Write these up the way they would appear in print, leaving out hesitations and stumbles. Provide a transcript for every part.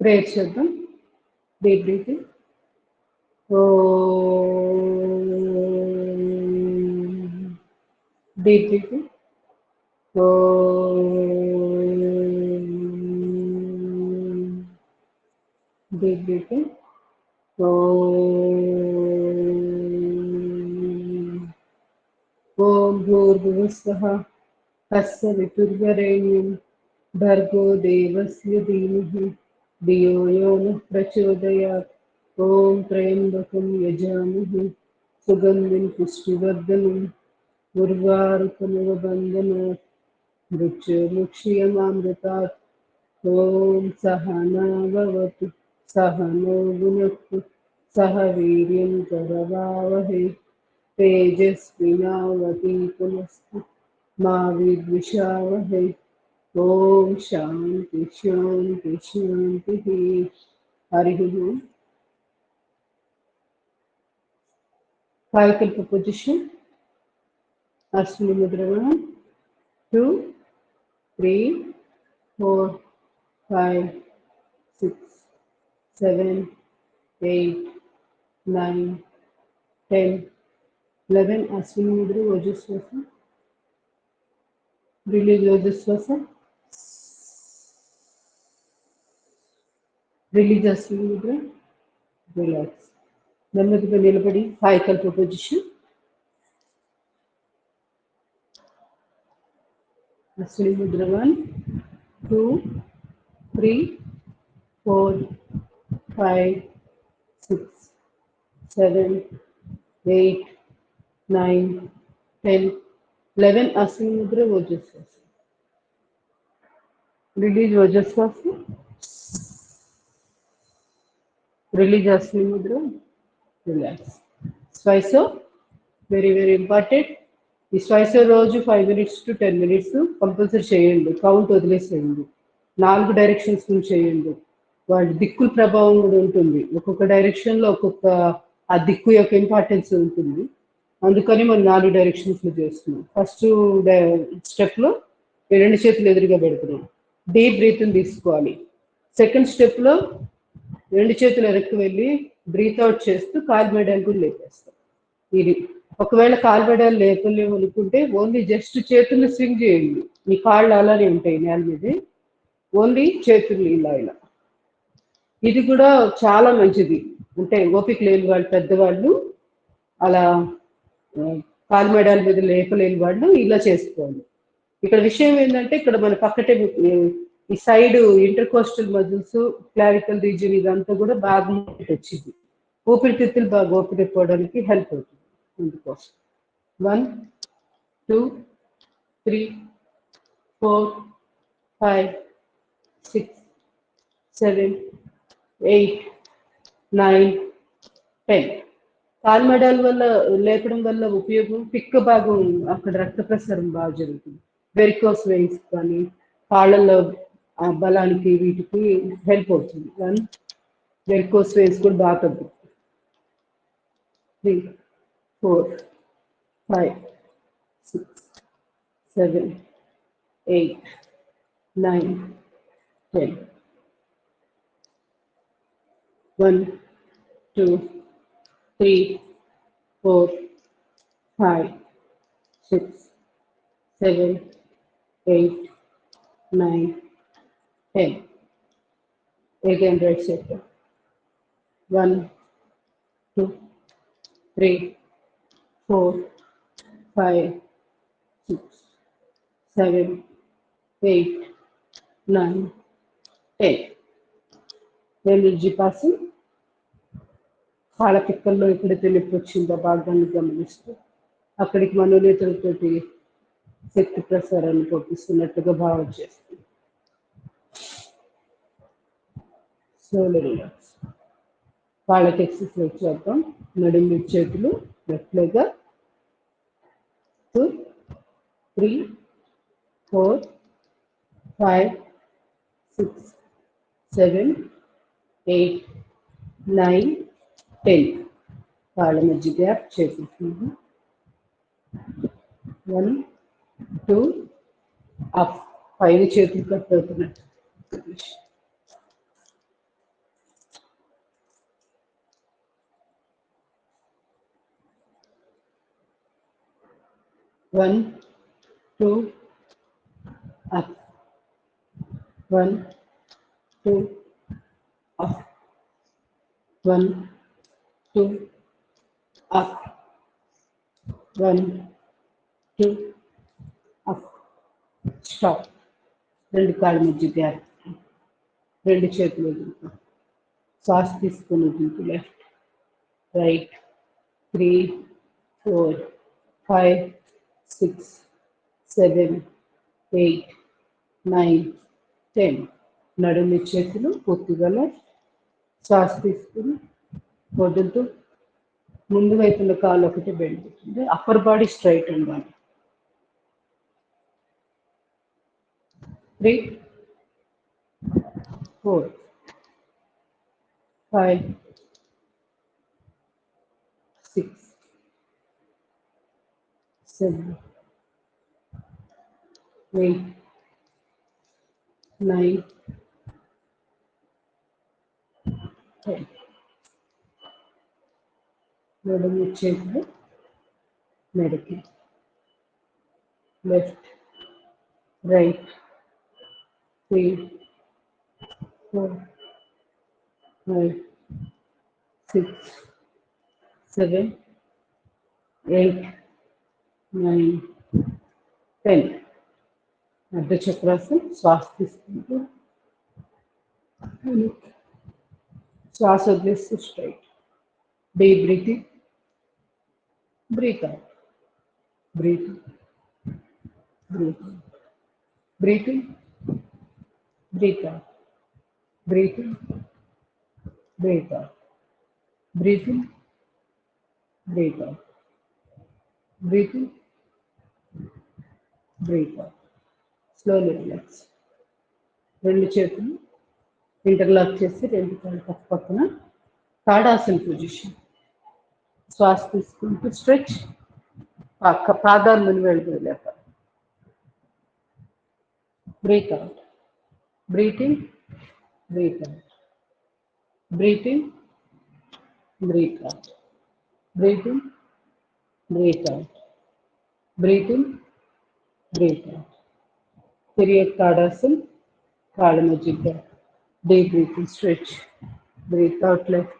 Prayer చేద్దాం. Deep breathing. Deep breathing. Deep breathing. ఓం భూర్భువస్సః తస్య వితుర్వరేణ్యం భర్గో దేవస్య ధీమహి ధియో యో నః ప్రచోదయాత్. ఓం త్రయంబకం యజామహే సుగంధిం పుష్టివర్ధనం ఉర్వారుకమివ బంధనాత్ మృత్యుర్ముక్షీయమామృతాత్. ఓం సహనా భవతు సహనో భునక్తు సహ వీర్యం కరవావహై తేజస్వినావతీతమస్తు మా విద్విషావహై. ఓం శాంతి శాంతి శాంతి. హరి ఓం. Kayakalp position. Ashwini Mudra 1 2 3 4 5 6 7 8 9 10 11. Ashwini Mudra ఓజస్వాసం. Release ఓజస్వాసం. Release Ashwini Mudra. Relax. నెమ్మదిగా నిలబడి Kayakalp position. Ashwini Mudra 1 2 3 4 5 6 7 8 9 10 11. Ashwini Mudra ఓజస్వాసం. Release ఓజస్వాసం. Release Ashwini Mudra. Relax. శ్వాస వెరీ వెరీ ఇంపార్టెంట్. ఈ శ్వాస రోజు 5 minutes to 10 minutes కంపల్సరీ చేయండి. కౌంట్ వదిలేసేయండి. 4 డైరెక్షన్స్ నుంచి చేయండి. వాటి దిక్కుల ప్రభావం కూడా ఉంటుంది. ఒక్కొక్క డైరెక్షన్లో ఒక్కొక్క ఆ దిక్కు యొక్క ఇంపార్టెన్స్ ఉంటుంది. అందుకని మనం 4 డైరెక్షన్స్లో చేస్తున్నాం. ఫస్ట్ స్టెప్లో 2 చేతులు ఎదురుగా పెడుతున్నాం. డీప్ బ్రీతింగ్ తీసుకోవాలి. సెకండ్ స్టెప్లో 2 చేతులు వెనక్కి వెళ్ళి బ్రీత్ అవుట్ చేస్తూ కాలు మెడలు కూడా లేపేస్తాం. ఇది ఒకవేళ కాలు మెడలు లేపలేము అనుకుంటే ఓన్లీ జస్ట్ చేతులు స్వింగ్ చేయండి. మీ కాళ్ళు అలానే ఉంటాయి నేల మీద. ఓన్లీ చేతులు ఇలా ఇలా. ఇది కూడా చాలా మంచిది. అంటే ఓపిక లేని వాళ్ళు, పెద్దవాళ్ళు అలా కాలు మెడల మీద లేపలేని వాళ్ళు ఇలా చేసుకోవాలి. ఇక్కడ విషయం ఏంటంటే ఇక్కడ మన పక్కటే ఈ side intercostal muscles, clavicle region ఇదంతా కూడా బాగా వచ్చింది. ఊపిరితిత్తులు బాగా ఊపిరిపోవడానికి హెల్ప్ అవుతుంది. అందుకోసం 1 2 3 4 5 6 7 8 9 10. కాలు మెడల వల్ల లేపడం వల్ల ఉపయోగం పిక్క భాగం అక్కడ రక్త ప్రసారం బాగా జరుగుతుంది. వెరికోస్ వెయిన్స్ కానీ కాళ్ళల్లో బలానికి వీటికి హెల్ప్ అవుతుంది. 1 వెరికోస్ వెయిన్స్ కూడా బాగా తగ్గుతుంది. 3 4 5 6 7 8 9 10. 1 2 3 4 5 6 7 8 9 10. Again right side. 1 2 3 4 5 6 7 8 9 10. Energy passing. కాళ్ళ పిక్కల్లో ఎప్పుడైతే నొప్పి వచ్చిందో భాగాన్ని గమనిస్తూ అక్కడికి మనోనేతలతోటి శక్తి ప్రసారాన్ని పంపిస్తున్నట్టుగా భావం చేస్తుంది. Slowly relax. కాళ్ళకి ఎక్సర్సైజ్ చేద్దాం. నడుము చేతులు లెఫ్ట్ లెగ్. 2 3 4 5 6 7 8 9 10. కాళ్ళ మధ్య గ్యాప్ చేసేస్తుంది. 1 2 అప్. పైన చేతులు కట్ అవుతున్నట్టు. 1, 2, up. 1, 2, up. 1, 2, up. 1, 2, up. Stop. రెండు కాళ్ళ మధ్య గ్యాప్. రెండు చేతులు వదులుకో. శ్వాస తీసుకుని వదులుతూ లెఫ్ట్, రైట్, 3, 4, 5, 6, 7, 8, 9, 10. నడుము చేతులు పూర్తిగా లెఫ్ట్. శ్వాస తీసుకుని వదులుతూ ముందు వైపున కాలు ఒకటి బెండ్ అవుతుంది. అప్పర్ బాడీ స్ట్రైట్ ఉండాలి. 3, 4, 5, 6, 7, 8, 9, 10. నడుము చేతులు మెడకి. Left, right, 3, 4, 5, 6, 7, 8, 9, 10. అర్ధ చక్రాసనం. శ్వాస తీసుకుంటూ శ్వాస వదిలేస్తూ straight. Deep breathing, breath out, breathing, breathing, breathing, breath out, breathing, breath out, breathing, breath out, breathing, breath out. Slowly relax. రెండు చేతులు ఇంటర్లాక్ చేసి రెండు కాళ్ళు పక్క పక్కన తాడాసన పొజిషన్. శ్వాస తీసుకుంటూ స్ట్రెచ్. పాదాలు ముందు వెళ్ళలేక. Breathe out, breathing, breath out, breathing, breath out, breathing, breath out, breathing, breath out. తిరిగే తాడాసన. కాళ్ళ మధ్య deep breathing stretch. Breathe out left.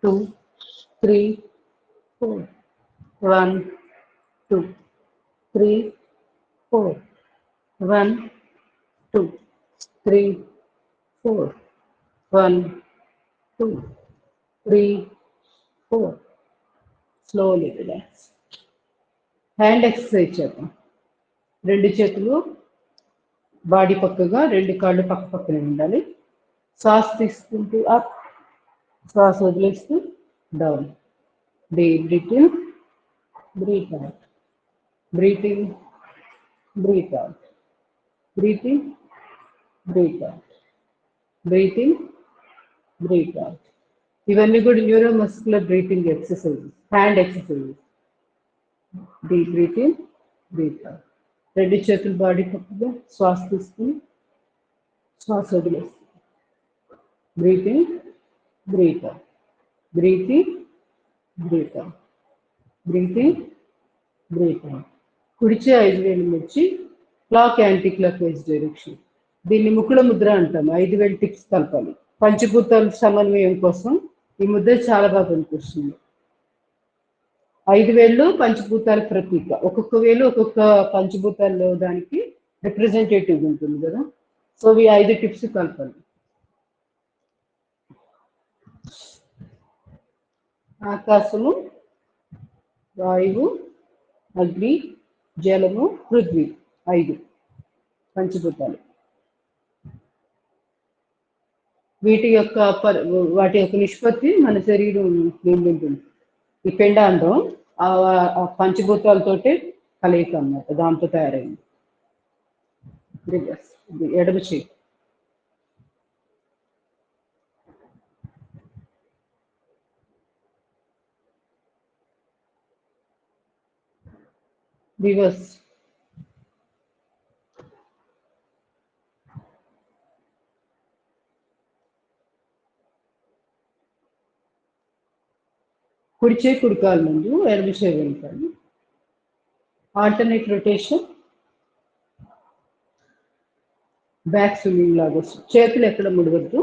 2, 3, 4. 1, 2, 3, 4. 1, 2, 3, 4. 1, 2, 3, 4. Slowly relax. Hand exercise చేద్దాం. రెండు చేతులు బాడీ పక్కగా, రెండు కాళ్ళు పక్క పక్కనే ఉండాలి. శ్వాస తీసుకుంటూ అప్, శ్వాస వదిలేస్తూ down. Deep breathing, breath out, breathing, breath out, breathing, breath out, breathing, breath out. ఇవన్నీ కూడా neuromuscular breathing exercise, hand exercise. Deep breathing, breath out. రెండు చేతులు బాడీ పక్కగా, శ్వాస తీసుకుని శ్వాస వదిలేస్తుంది. Breathing, breath out, breathing, breath out, breathing, breath out. కుడిచే 5 వేలు వచ్చి clock anticlockwise direction. దీన్ని ముకుళ ముద్ర అంటాం. 5 వేలు టిప్స్ కలపాలి. పంచభూతాల సమన్వయం కోసం ఈ ముద్ర చాలా బాగా పనికొస్తుంది. 5 వేళ్ళు పంచభూతాల ప్రతీక. ఒక్కొక్క వేలు ఒక్కొక్క పంచభూతాల్లో దానికి రిప్రజెంటేటివ్ ఉంటుంది కదా. సో ఈ 5 టిప్స్ కలపాలి. ఆకాశము, వాయువు, అగ్ని, జలము, పృథ్వీ. 5 పంచభూతాలు. వాటి యొక్క నిష్పత్తి మన శరీరం ఉంటుంది. ఈ పిండాండం ఆ పంచభూతాలతోటే కలయిక అన్నమాట. దాంతో తయారైంది. ఎడమ చేయి. రివర్స్. కుడి చేయి కుడికాలు ముందు, ఎడమ చేయి వెనుకాలి. ఆల్టర్నేట్ రొటేషన్, బ్యాక్ స్వింగింగ్ లాగా వస్తుంది. చేతులు ఎక్కడ ముడవద్దు.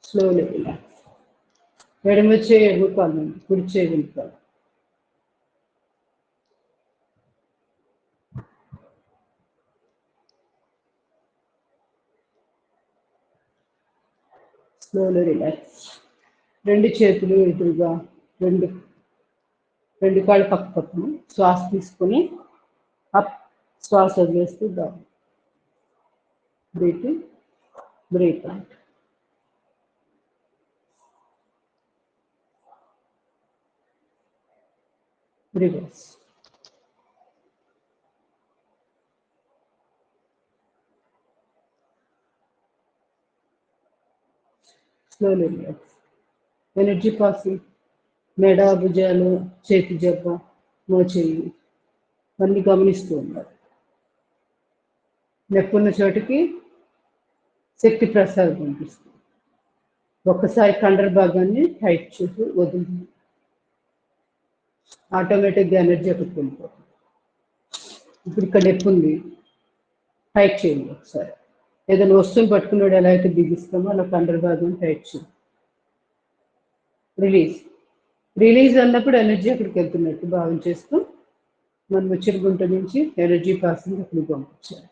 Slowly relax. ఎడమ చేయి ఎగురుకోవాలి, కుడి చేయి వెనుకాలి. Slowly relax. రెండు చేతులు ఎదురుగా, రెండు కాళ్ళు పక్క పక్కన. శ్వాస తీసుకొని అప్, శ్వాస వదిలేస్తూ down. Breathe in, breath out. Reverse. Slowly relax. Energy passing, మెడ, భుజాలు, చేతి జబ్బ, మోచేయి అన్ని గమనిస్తూ ఉన్నారు. నొప్పున్న చోటికి శక్తి ప్రసాదం కనిపిస్తుంది. ఒక్కసారి కండర భాగాన్ని టైట్ చేసి వదులుతుంది. ఆటోమేటిక్గా ఎనర్జీ అక్కడికి వెళ్ళిపోతుంది. ఇప్పుడు ఇక్కడ నొప్పి ఉంది, టైట్ చేయండి ఒకసారి. ఏదైనా వస్తువుని పట్టుకున్నాడు ఎలా అయితే బిగిస్తామో అలా కండర భాగాన్ని టైట్ చేయండి. రిలీజ్. రిలీజ్ అన్నప్పుడు ఎనర్జీ అక్కడికి వెళ్తున్నట్టు భావం చేస్తూ మన ముచ్చట గుంట నుంచి ఎనర్జీ పాసింగ్ అక్కడికి పంపించాలి.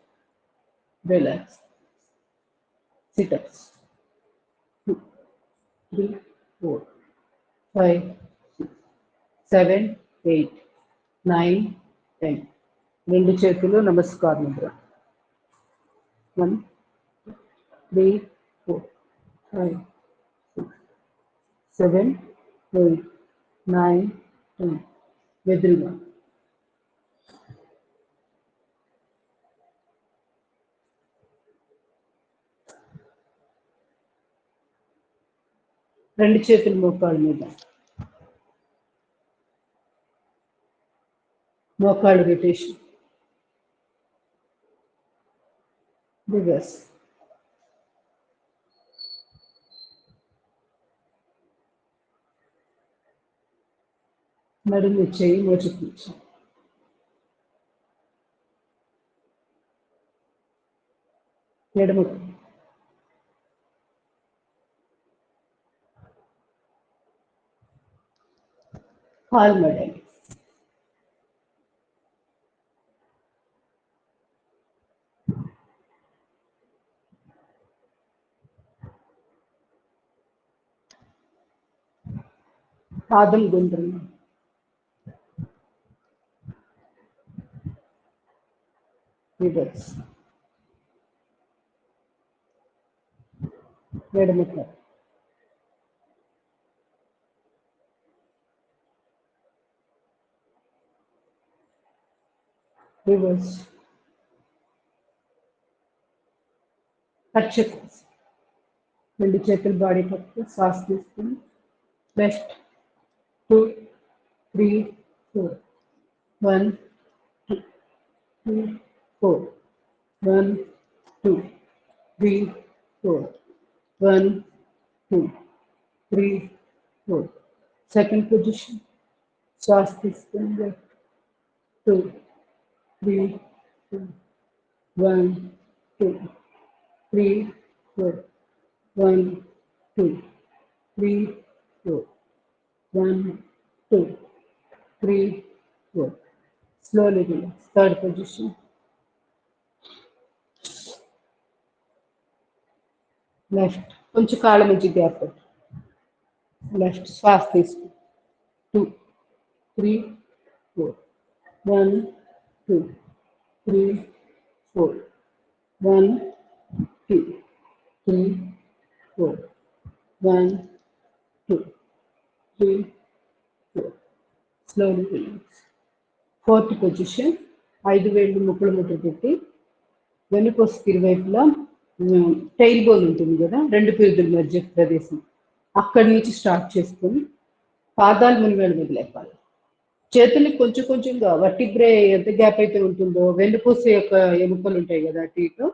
రిలాక్స్. సిటప్స్ 2, 3, 4, 5, 6, 7, 8, 9, 10. రెండు చేతులు నమస్కార ముద్ర. 1, 3, 4, 5, 6, 7, 8, 9, 10. ఎదురుగా. రెండు చేతులు మోకాళ్ళ మీద. మోకాళ్ళు రొటేషన్. రివర్స్. నడుము చేయి మోచుకు నుంచి. ఎడమ కాలు మడాలి. పాదం గుండ్రంగా. రివర్స్. ఎడమ కాలు. రివర్స్. కట్ రెండు చేతులు బాడీ పట్టు శ్వాస తీసుకుని లెఫ్ట్ 2, 3, 4. 1, 2, 3, 4. 1, 2, 3, 4. 1, 2, 3, 4. Second position. శ్వాస తీసుకుని left 2, 3, 4. 1, 2, 3, 4. 1, 2, 3, 4. 1, 2, 3, 4. Slowly relax. Third position. Left. కొంచెం కాళ్ళ మధ్య గ్యాప్. లెఫ్ట్. శ్వాస తీసుకో. 2, 3, 4. 1, 2, 3, 4. 1, 2, 3, 4. 1, 2, 3, 4. Slowly relax. Fourth position. 5 వేళ్ళు ముక్కుల ముద్ర పెట్టి వెనుకొస్తే ఇరువైపులా టైల్ బోన్ ఉంటుంది కదా, రెండు పిరుదుల మధ్య ప్రదేశం, అక్కడి నుంచి స్టార్ట్ చేసుకొని పాదాలు మునివేళ్ళ మీద లేపాలి. చేతుల్ని కొంచెం కొంచెంగా వర్టిబ్రే ఎంత గ్యాప్ అయితే ఉంటుందో వెన్నుపూస యొక్క ఎముకలు ఉంటాయి కదా అటు ఇటు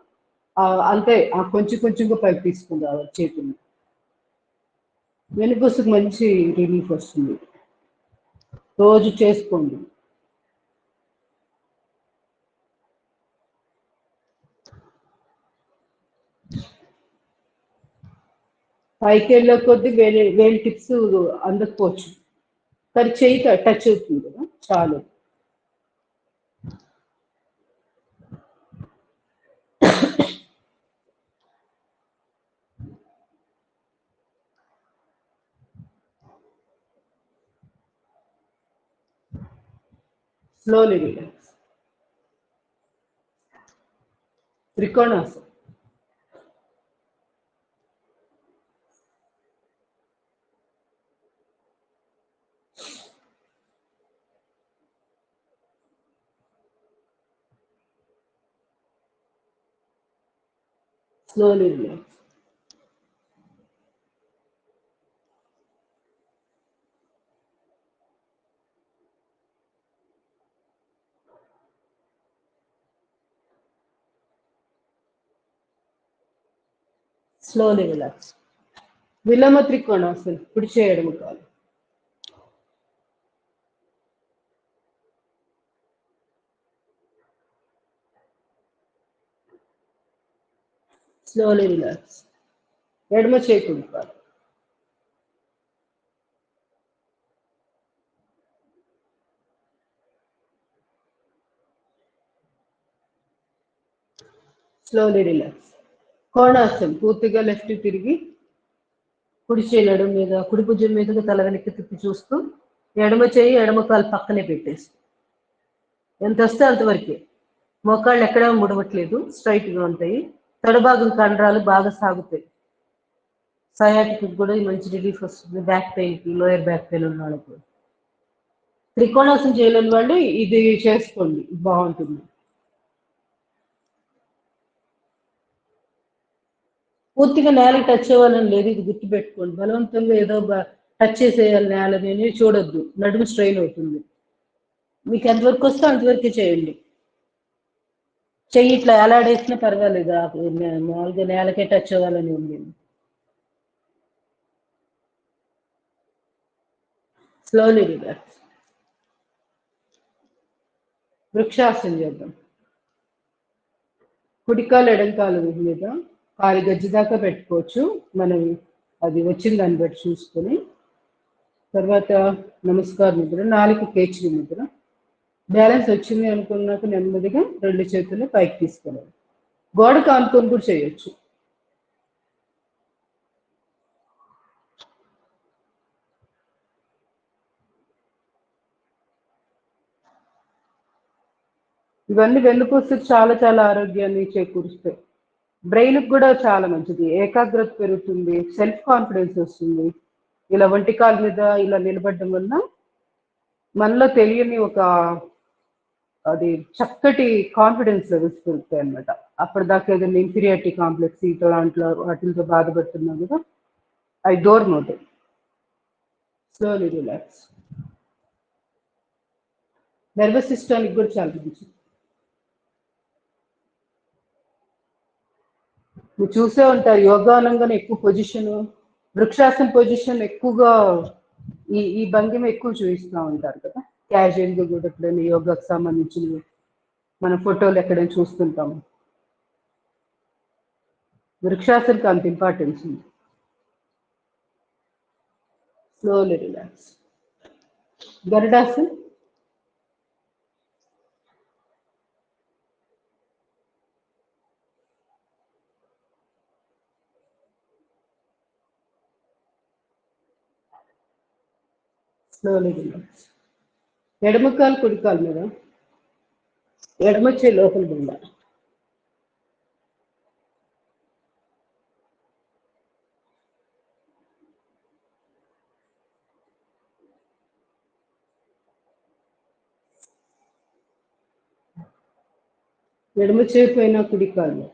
అంతే కొంచెం కొంచెంగా పైకి తీసుకుని రావాలి చేతుల్ని. వెన్నుపూసకు మంచి రిలీఫ్ వస్తుంది. రోజు చేసుకోండి. పైకెళ్ళే కొద్దీ వేరే టిప్స్ అందకపోవచ్చు, కానీ చెయ్యి టచ్ అవుతుంది కదా, చాలు. Slowly relax. త్రికోణాసనం. Slowly relax. Slowly relax. విలోమ త్రికోణాసనం. కుడి చేయడం కాదు. Slowly relax. ఎడమ చేయకుడి కాదు. Slowly relax. కోణాసనం. పూర్తిగా లెఫ్ట్ తిరిగి కుడి చేయి నడుము మీద, కుడి భుజం మీదుగా తల వెనక్కి తిప్పి చూస్తూ ఎడమ చేయి ఎడమ కాలు పక్కనే పెట్టేసి ఎంత వస్తే అంతవరకే. మోకాళ్ళు ఎక్కడ ముడవట్లేదు, స్ట్రైట్గా ఉంటాయి. తొడభాగం కండరాలు బాగా సాగుతాయి. సయాటిక్ కూడా మంచి రిలీఫ్ వస్తుంది, బ్యాక్ పెయిన్కి, లోయర్ బ్యాక్ పెయిన్ ఉన్న వాళ్ళకు. త్రికోణాసనం చేయలేని వాళ్ళు ఇది చేసుకోండి, బాగుంటుంది. పూర్తిగా నేలకి టచ్ అవ్వాలని లేదు, ఇది గుర్తుపెట్టుకోండి. బలవంతంగా ఏదో టచ్ చేసేయాలి నేలని చూడొద్దు, నడుము స్ట్రెయిన్ అవుతుంది. మీకు ఎంతవరకు వస్తే అంతవరకే చేయండి. చెయ్యి ఇట్లా ఎలాడేసినా పర్వాలేదు, మామూలుగా నేలకే టచ్ అవ్వాలని ఉంది. Slowly relax. వృక్షాసనం చేద్దాం. కుడికాలు ఎడంకాలు మీద కాలి గజ్జి దాకా పెట్టుకోవచ్చు మనం, అది వచ్చిన దాన్ని బట్టి చూసుకొని. తర్వాత నమస్కార ముద్ర, నాలుగు కేచరి ముద్ర. బ్యాలెన్స్ వచ్చింది అనుకున్నాక నెమ్మదిగా రెండు చేతులు పైకి తీసుకెళ్ళాలి. గోడ కానుకొని కూడా చేయొచ్చు. ఇవన్నీ వెన్నుపూసకు చాలా చాలా ఆరోగ్యాన్ని చేకూరుస్తాయి. బ్రెయిన్కి కూడా చాలా మంచిది, ఏకాగ్రత పెరుగుతుంది, సెల్ఫ్ కాన్ఫిడెన్స్ వస్తుంది. ఇలా ఒంటి కాలు మీద ఇలా నిలబడడం వల్ల మనలో తెలియని ఒక అది చక్కటి కాన్ఫిడెన్స్ లెవెల్స్ పెరుగుతాయి అనమాట. అప్పటిదాకా ఏదైనా ఇన్ఫీరియారిటీ కాంప్లెక్స్ ఇట్లా దాంట్లో వాటితో బాధపడుతున్నా కూడా అవి దూరం అవుతాయి. Slowly relax. నర్వస్ సిస్టానికి కూడా చాలా మంచిది. మీరు చూసే ఉంటారు, యోగా అనగానే ఎక్కువ పొజిషన్, వృక్షాసన పొజిషన్ ఎక్కువగా ఈ భంగిమ ఎక్కువ చూపిస్తూ ఉంటారు కదా. క్యాజువల్గా కూడా ఎప్పుడైనా యోగాకు సంబంధించినవి మన ఫోటోలు ఎక్కడైనా చూస్తుంటాము. వృక్షాసనకి అంత ఇంపార్టెన్స్ ఉంది. Slowly relax. గరుడాసన్. Slowly relax. ఎడమ కాలు కుడి కాలు మీద, ఎడమ చేయి లోపల గుండా. ఎడమ చేయి పైన కుడి కాలు.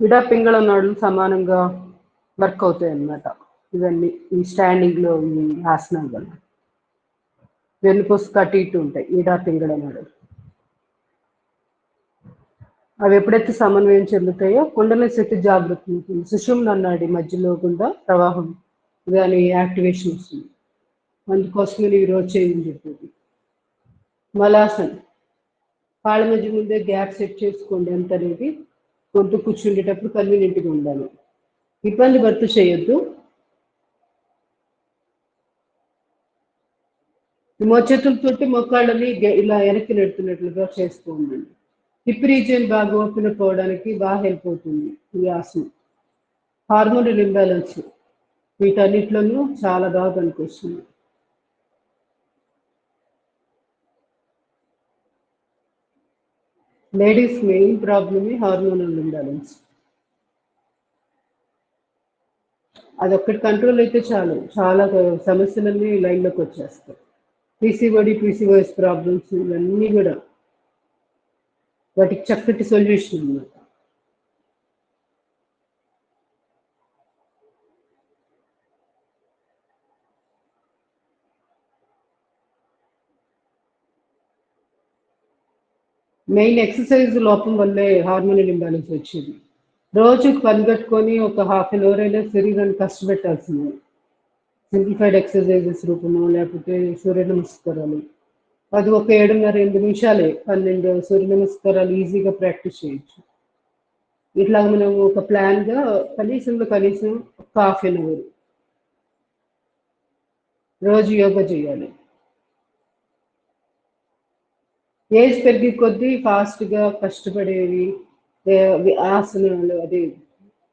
ఇడా పింగళ నాడులు సమానంగా వర్క్ అవుతాయి అన్నమాట. ఇవన్నీ ఈ స్టాండింగ్లో ఈ ఆసనాలు వల్ల వెన్నుపూస అటు ఇటు ఉంటాయి ఇడా పింగళ నాడులు. అవి ఎప్పుడైతే సమన్వయం చెందుతాయో కుండలి శక్తి జాగృతి ఉంటుంది. సుషుమ్న నాడి మధ్యలో గుండా ప్రవాహం దాని యాక్టివేషన్ వస్తుంది. అందుకోసమే ఈరోజు చేయని చెప్పింది. మలాసన్ కాళ్ళ మధ్య ముందే గ్యాప్ సెట్ చేసుకోండి. ఎంత అనేది గొంతు కూర్చుండేటప్పుడు కన్వీనియంట్గా ఉండాలి. ఇబ్బంది పడుతూ చేయొద్దు. మోచేతులతోటి మొక్కాళ్ళని ఇలా వెనక్కి నెడుతున్నట్లుగా చేస్తూ ఉండండి. హిప్ రీజియన్ బాగా ఓపెన్ పోవడానికి బాగా హెల్ప్ అవుతుంది ఈ ఆసనం. హార్మోనల్ ఇంబ్యాలెన్స్ వీటన్నిటిలోనూ చాలా బాగా పనికొస్తుంది. లేడీస్ మెయిన్ ప్రాబ్లమే హార్మోనల్ ఇంబ్యాలెన్స్. అదొక్కటి కంట్రోల్ అయితే చాలు, చాలా సమస్యలన్నీ లైన్లోకి వచ్చేస్తాయి. పీసీఓడి పీసీఓఎస్ ప్రాబ్లమ్స్ ఇవన్నీ కూడా వాటికి చక్కటి సొల్యూషన్ అన్నమాట. మెయిన్ ఎక్సర్సైజ్ లోపం వల్లే హార్మోనల్ ఇంబ్యాలెన్స్ వచ్చింది. రోజుకి పని కట్టుకొని ఒక హాఫ్ అన్ అవర్ అయినా శరీరాన్ని కష్టపెట్టాల్సిందే. సింప్లిఫైడ్ ఎక్సర్సైజెస్ రూపంలో లేకపోతే సూర్య నమస్కారాలు, అది ఒక 7:30-8 నిమిషాలే 12 సూర్య నమస్కారాలు ఈజీగా ప్రాక్టీస్ చేయొచ్చు. ఇట్లా మనం ఒక ప్లాన్గా కనీసం ఒక హాఫ్ అన్ అవర్ రోజు యోగా చేయాలి. ఏజ్ పెరిగే కొద్దీ ఫాస్ట్గా కష్టపడేవి ఆసనాలు అది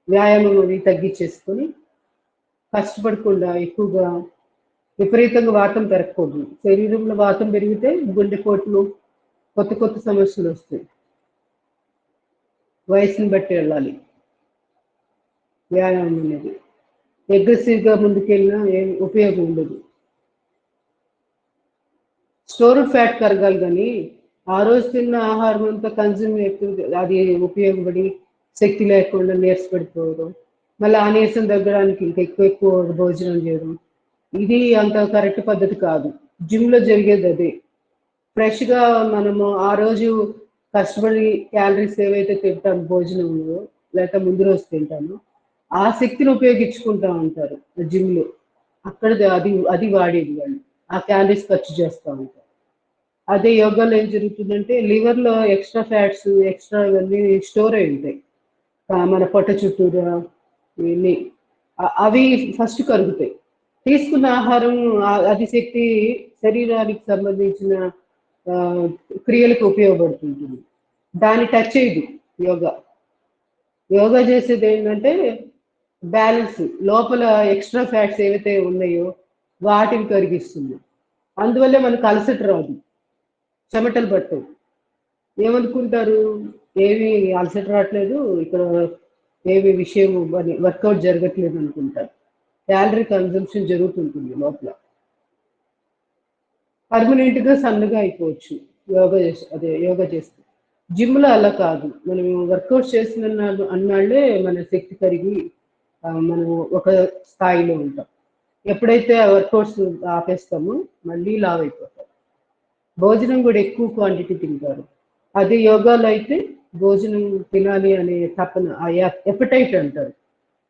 వ్యాయామం అవి తగ్గించేసుకొని కష్టపడకుండా ఎక్కువగా విపరీతంగా వాతం పెరగకూడదు. శరీరంలో వాతం పెరిగితే గుండెపోట్లు కొత్త కొత్త సమస్యలు వస్తాయి. వయసుని బట్టి వెళ్ళాలి వ్యాయామం అనేది. అగ్రెసివ్గా ముందుకెళ్ళినా ఏం ఉపయోగం ఉండదు. స్టోర్డ్ ఫ్యాట్ కరగాలి కానీ ఆ రోజు తిన్న ఆహారం అంతా కన్జ్యూమ్ ఎక్కువ అది ఉపయోగపడి శక్తి లేకుండా నీరసపడిపోవడం, మళ్ళీ ఆ నీరసం తగ్గడానికి ఇంకా ఎక్కువ భోజనం చేయడం, ఇది అంత కరెక్ట్ పద్ధతి కాదు. జిమ్లో జరిగేది అదే. ఫ్రెష్గా మనము ఆ రోజు కష్టపడి క్యాలరీస్ ఏవైతే తింటాము భోజనంలో లేకపోతే ముందు రోజు తింటాము ఆ శక్తిని ఉపయోగించుకుంటా ఉంటారు జిమ్లో. అక్కడ అది వాడేది వాళ్ళు, ఆ క్యాలరీస్ ఖర్చు చేస్తూ ఉంటారు. అదే యోగాలో ఏం జరుగుతుందంటే లివర్లో ఎక్స్ట్రా ఫ్యాట్స్ ఎక్స్ట్రా ఇవన్నీ స్టోర్ అయి ఉంటాయి మన పొట్ట చుట్టూరా ఇవన్నీ. అవి ఫస్ట్ కరుగుతాయి. తీసుకున్న ఆహారం అది శక్తి శరీరానికి సంబంధించిన క్రియలకు ఉపయోగపడుతుంటుంది. దాన్ని టచ్ చేయదు యోగా. యోగా చేసేది ఏంటంటే బ్యాలెన్స్, లోపల ఎక్స్ట్రా ఫ్యాట్స్ ఏవైతే ఉన్నాయో వాటిని కరిగిస్తుంది. అందువల్లే మనకు అలసట రాదు, చెమటలు పట్టవు. ఏమనుకుంటారు, ఏమి అలసట రావట్లేదు ఇక్కడ, ఏమి విషయం వర్కౌట్ జరగట్లేదు అనుకుంటారు. క్యాలరీ కన్జంప్షన్ జరుగుతుంటుంది లోపల. పర్మనెంట్గా సన్నగా అయిపోవచ్చు యోగా చేస్తే. జిమ్లో అలా కాదు. మనం వర్కౌట్ చేసిన అన్నాళ్ళే మన శక్తి కరిగి మనం ఒక స్థాయిలో ఉంటాం. ఎప్పుడైతే ఆ వర్కౌట్స్ ఆపేస్తామో మళ్ళీ లావ్ అయిపోతాం. భోజనం కూడా ఎక్కువ క్వాంటిటీ తింటారు. అదే యోగాలో అయితే భోజనం తినాలి అనే తపన, ఆ ఎపటైట్ అంటారు,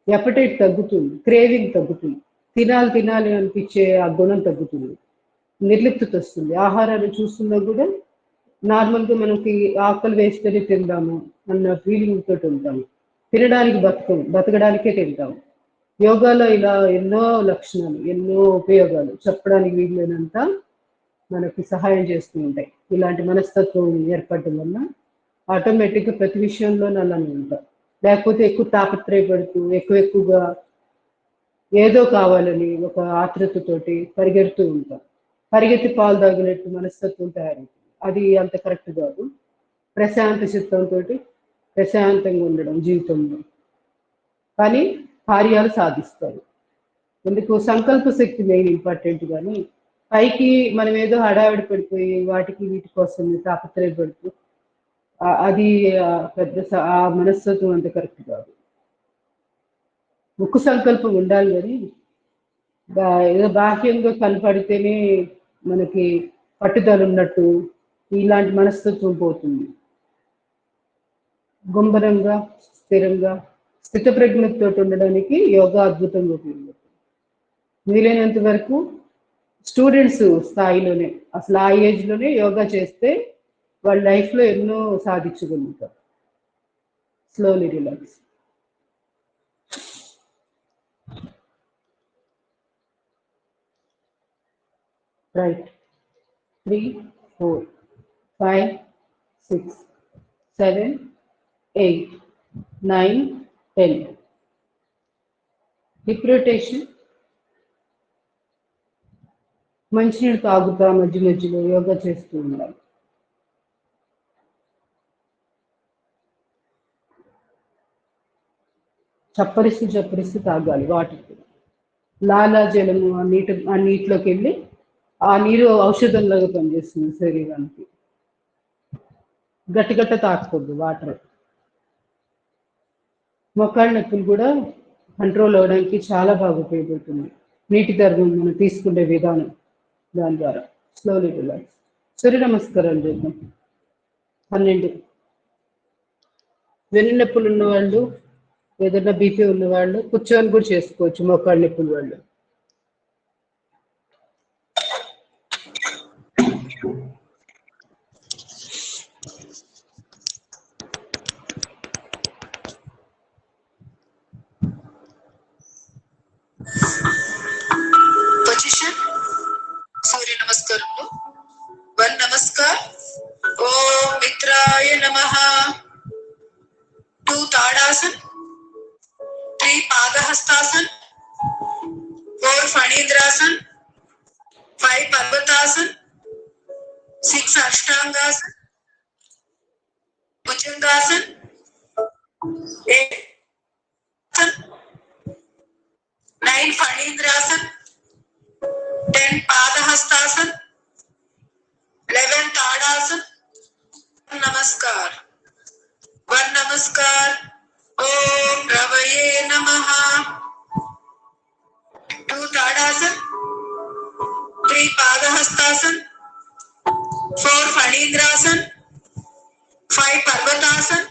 ఎపటైట్ తగ్గుతుంది, క్రేవింగ్ తగ్గుతుంది, తినాలి అనిపించే ఆ గుణం తగ్గుతుంది, నిర్లిప్తత వస్తుంది. ఆహారాన్ని చూస్తున్నా కూడా నార్మల్గా మనకి ఆకలి వేస్తేనే తిందాము అన్న ఫీలింగ్ తోటి ఉంటాము. తినడానికి బతకడానికే తింటాము. యోగాలో ఇలా ఎన్నో లక్షణాలు, ఎన్నో ఉపయోగాలు చెప్పడానికి వీలైనంత మనకి సహాయం చేస్తూ ఉంటాయి. ఇలాంటి మనస్తత్వం ఏర్పడటం వల్ల ఆటోమేటిక్గా ప్రతి విషయంలో అలానే ఉంటాం. లేకపోతే ఎక్కువ తాపత్రయపడుతూ ఎక్కువగా ఏదో కావాలని ఒక ఆతృతతోటి పరిగెడుతూ ఉంటాం. పరిగెత్తి పాలు తాగినట్టు మనస్తత్వం తయారవుతుంది. అది అంత కరెక్ట్ కాదు. ప్రశాంత చిత్తంతో ప్రశాంతంగా ఉండడం జీవితంలో, కానీ కార్యాలు సాధిస్తారు. ఎందుకు సంకల్ప శక్తి మెయిన్ ఇంపార్టెంట్. కానీ పైకి మనం ఏదో హడావిడి పడిపోయి వాటికి వీటి కోసం తాపత్రయపడుతూ అది పెద్ద ఆ మనస్తత్వం అంత కరెక్ట్ కాదు. ముక్కు సంకల్పం ఉండాలి కానీ ఏదో బాహ్యంగా కనపడితేనే మనకి పట్టుదల ఉన్నట్టు ఇలాంటి మనస్తత్వం పోతుంది. గుంభరంగా స్థిరంగా స్థితప్రజ్ఞతో ఉండడానికి యోగా అద్భుతంగా ఉపయోగపడుతుంది. వీలైనంత వరకు స్టూడెంట్స్ స్థాయిలోనే అసలు ఆ ఏజ్లోనే యోగా చేస్తే వాళ్ళ లైఫ్లో ఎన్నో సాధించగలుగుతారు. Slowly relax. Right. 3, 4, 5, 6, 7, 8, 9, 10. Hip rotation. మంచినీళ్ళు తాగుతా మధ్య మధ్యలో యోగా చేస్తూ ఉండాలి. చప్పరిస్తూ తాగాలి వాటర్. లాలాజలము ఆ నీటిలోకి వెళ్ళి ఆ నీరు ఔషధంలాగా పనిచేస్తుంది శరీరానికి. గట్టిగట్ట తాకూడదు వాటర్. మొక్కల నొప్పులు కూడా కంట్రోల్ అవ్వడానికి చాలా బాగా ఉపయోగపడుతుంది నీటి ధర్మం మనం తీసుకునే విధానం. దాని ద్వారా స్లోలీ రిలాక్స్. సూర్య నమస్కారాలు చేద్దాం. 12. వెన్ను నొప్పులు ఉన్నవాళ్ళు, ఏదైనా బీపీ ఉన్నవాళ్ళు కూర్చొని కూడా చేసుకోవచ్చు. మోకాళ్ళ నొప్పుల వాళ్ళు. పొజిషన్. సూర్య నమస్కారంలో 1 నమస్కార్. ఓం మిత్రాయ నమః. 2 తాడాసన్. 3 పాదహస్తాసన్. 4 ఫణీంద్రాసన్. 5 పర్వతాసన్. 6 అష్టాంగాసన్. భుజంగాసన్. 8 9 ఫణీంద్రాసన్. 10 పాదహస్తాసన్. 11 ताड़ासन. नमस्कार. 1 नमस्कार. ओम रवये नमः. 2 ताड़ासन. 3 पादहस्तासन. 4 फणींद्रासन. 5 पर्वतासन.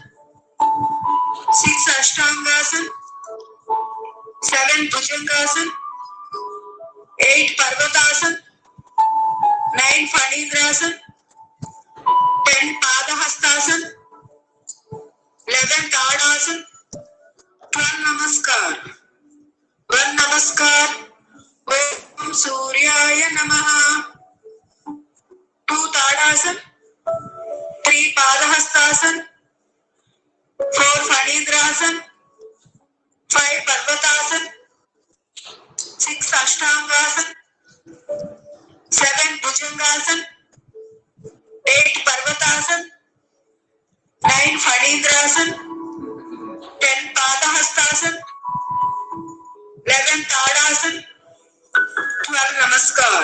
6 अष्टांगासन. 7 भुजंगासन. 8 पर्वतासन. 9 फणींद्रासन. 10 पादहस्तासन. 11 ताड़ासन. 12 नमस्कार. 1 नमस्कार. ओम सूर्याय नमः. 2 ताड़ासन. 3 पादहस्तासन. 4 फणींद्रासन. 5 पर्वतासन. 6 अष्टांगासन. 7 भुजंगासन. 8 पर्वतासन. 9 फणींद्रासन. 10 पादहस्तासन. 11 ताड़ासन. 12 नमस्कार.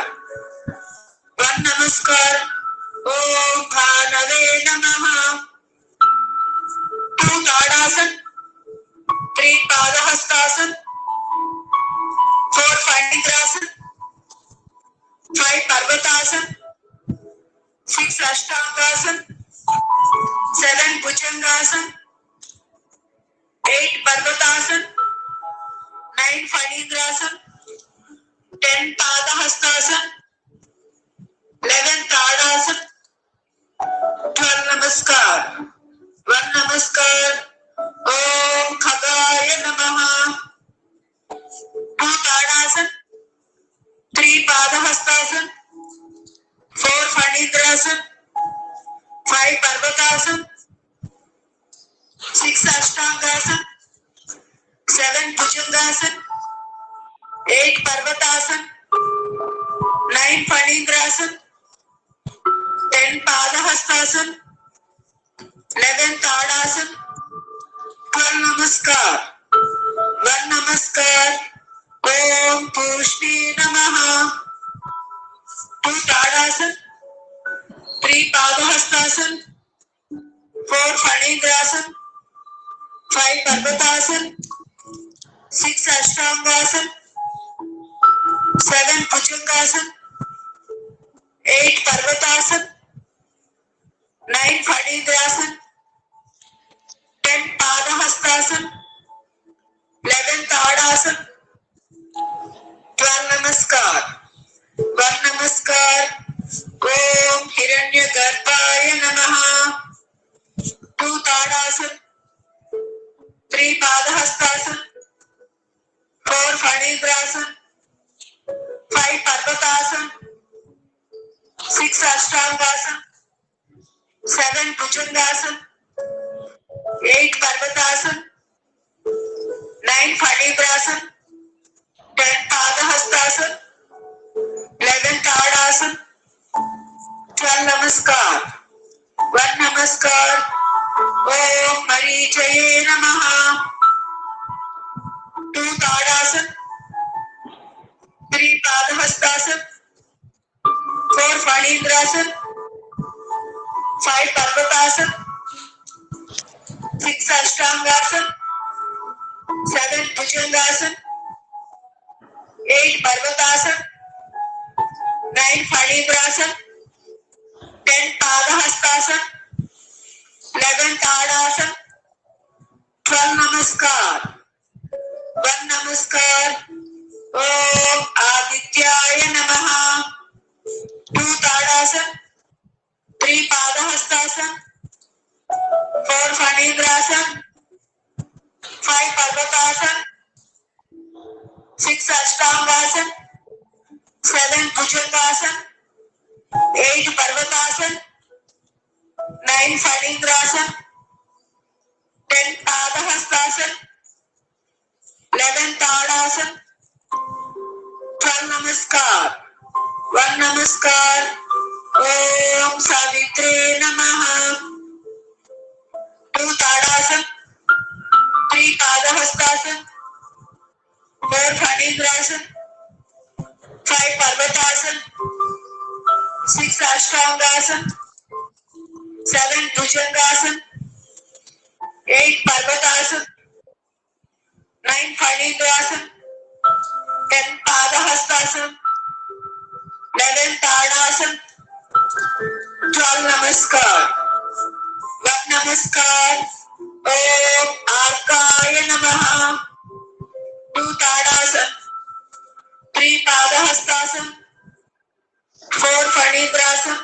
1 नमस्कार. ओम भानवे नमः. 2 ताड़ासन. 3 पादहस्तासन. 4 फणींद्रासन. 5 पर्वतासन. 6 अष्टांगासन. 7 भुजंगासन. 8 पर्वतासन. 9 फणींद्रासन. 10 पादहस्तासन. 11 ताड़ासन. 12 नमस्कार. 1 नमस्कार. ओम खगाय नमः. 2 ताड़ासन. 3 पादहस्तासन. 4 फणींद्रासन. 5 पर्वतासन. 6 अष्टांगासन. 7 भुजंगासन. 8 पर्वतासन. 9 फणींद्रासन. 10 पादहस्तासन. 11 ताड़ासन. 12 नमस्कार. 1 नमस्कार. ओम पूष्णे नमः. 2 ताड़ासन. 3 padahastasana. 4 Phaneन्द्रासन, 5 Parvatasan, 6 Ashtangasan, 7 Bhujangasan, 8 Parvatasan, 9 Phaneन्द्राsan, 10 Padahastasan, 11 Tadasan, 12 Namaskar. 1 Namaskar. Om Hiranyagarbhaya Namaha. 2 Tadasan, 3 Padahastasan, 4 Phaneन्द्राsan, 5 Parvatasan, 6 Ashtangasan, 7 Bhujangasan, 8 Parvatasan, 9 Phaneन्द्राsan, 10 Padahastasan, 11 Tadasan, 12 Namaskar. 1 Namaskar. Om Marichaye Namaha. 2 Tadasan, 3 Padahastasan, 4 Phaneन्द्rasan, 5 Parvatasan, 6 Ashtangasan, 7 Bhujangasan, 8 Parvatasan, 9 Phaneन्द्rasan, 10 Padahastasan, 11 Tadasan, 12 Namaskar. 1 Namaskar. Om Adityaya Namaha. 2 Tadasan, 3 Padahastasan, 4 Phaneन्द्rasan, 5 Parvatasan, 6 Ashtangasan, 7 Bhujangasan, 8 Parvatasan, 9 Phaneन्द्rasan, 10 Padahastasan, 11 Tadasan, 12 Namaskar. 1 Namaskar. Om Savitre Namaha. 2 Tadasan, 3 Padahastasan, 4 Phaneन्द्rasan, 5 Parvatasan, 6 Ashtangasan, 7 Bhujangasan, 8 Parvatasan, 9 Phaneन्द्rasan, 10 Padahastasan, 11 Tadasan, 12 Namaskar. 1 Namaskar. Om Arkaya Namaha. 2 Tadasan, 3 Padahastasan, 4 Phaneन्द्rasan,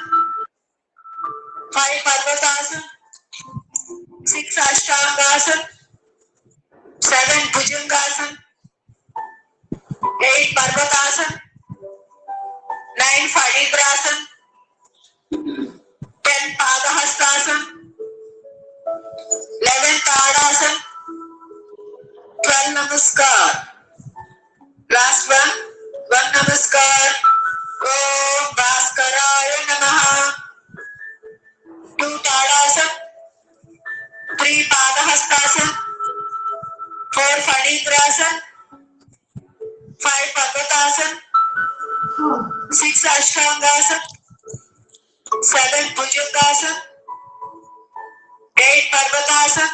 5 Parvatasan, 6 Ashtangasan, 7 Bhujangasan, 8 Parvatasan, 9 Phaneन्द्rasan, 10 Padahastasan, 11 Tadasan, 12 Namaskar. Last one. 1 Namaskar. Om Bhaskaraya Namaha. 2 Tadasan, 3 Padahastasan, 4 Phaneन्द्rasan, 5 Parvatasan, 6 Ashtangasan, 7 Bhujangasan, 8 Parvatasan,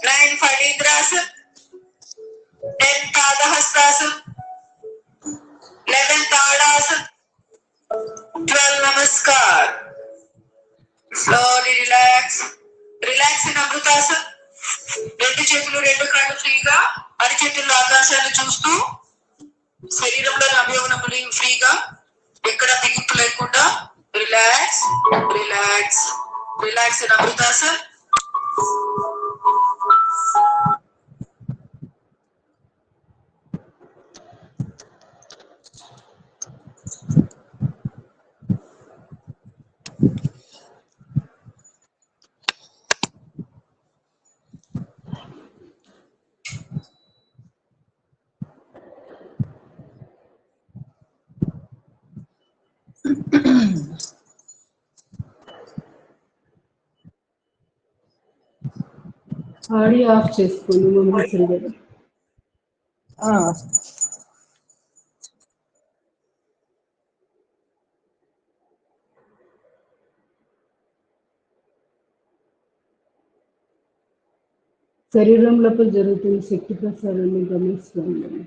9 Phaneन्द्rasan, 10 Padahastasan, 11 Tadasan, 12 Namaskar. Slowly relax. Relax in Amrutasan. 2 చేతులు 2 కళ్ళు ఫ్రీగా అరిచేతుల్లో ఆకాశాన్ని చూస్తూ శరీరంలోని అవయవములు ఫ్రీగా ఎక్కడ బిగింపు లేకుండా రిలాక్స్ రిలాక్స్ రిలాక్స్ ఇన్ అమృతాసన్. ఆడియో ఆఫ్ చేసుకోండి మమ్మల్ని గారు. శరీరం లోపల జరుగుతున్న శక్తి ప్రసారాన్ని గమనిస్తూ ఉండండి.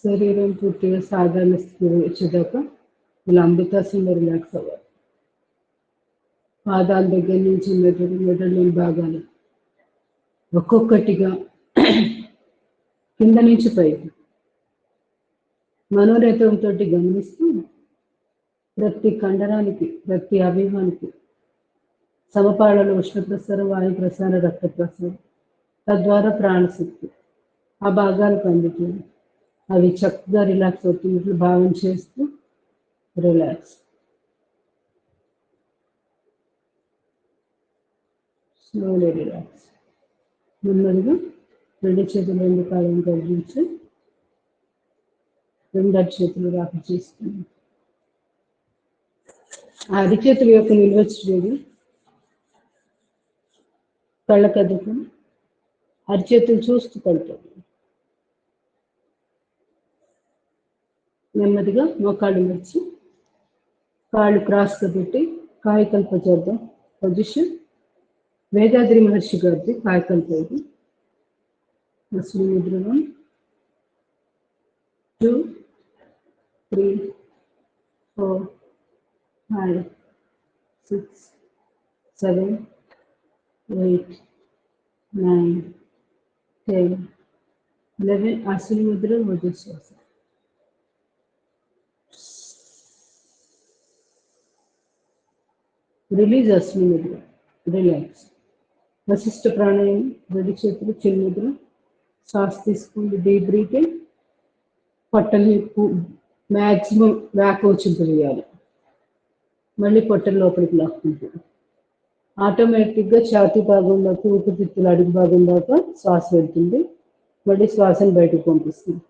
శరీరం పూర్తిగా సాధారణ స్థితికి వచ్చేదాకా ఇలా అమృతాసనంలో రిలాక్స్ అవ్వాలి. పాదాల దగ్గర నుంచి మెదడులోని భాగాలు ఒక్కొక్కటిగా కింద నుంచి పైకి మనోనేత్రంతో గమనిస్తూ ప్రతి కండరానికి, ప్రతి అవయవానికి సమపాళలో ఉష్ణ ప్రసారం, వాయు ప్రసారం, రక్త ప్రసారం, తద్వారా ప్రాణశక్తి ఆ భాగాలకు అందుతుంది. అవి చక్కగా రిలాక్స్ అవుతున్నట్లు భావన చేస్తూ రిలాక్స్. Slowly relax. నెమ్మదిగా రెండు చేతులు రెండు కాళ్ళను కదిలించి రెండు అరిచేతులు రాక చేస్తుంది. ఆ అరిచేతుల యొక్క నిల్వచ్చేది కళ్ళ కదుపు అరిచేతులు చూస్తూ కలుపుతుంది. నెమ్మదిగా మోకాళ్ళు వచ్చి కాళ్ళు క్రాస్గా పెట్టి కాయకల్ప చేద్దాం. పొజిషన్ వేదాద్రి మహర్షి గారిది కాయకల్ప. ఇది అసలు ముద్రలో 2, 3, 4, 5, 6, 7, 8, 9, 10, 11 అసలు ముద్ర వదిలేశ్వాస. రిలీజ్ అసలు ముద్ర, రిలాక్స్. వశిష్ఠ ప్రాణాయామం రెండు చేతులు చిన్న ముద్ర. శ్వాస తీసుకోండి, డీప్ బ్రీతింగ్. పొట్టని మ్యాక్సిమం వ్యాకోచింపజేయాలి. మళ్ళీ పొట్టల లోపలికి లాక్కుంటుంది. ఆటోమేటిక్గా ఛాతీ భాగంలోకి ఊపిరితిత్తుల అడుగు భాగం దాకా శ్వాస వెళ్తుంది. మళ్ళీ శ్వాసను బయటకు పంపిస్తుంది.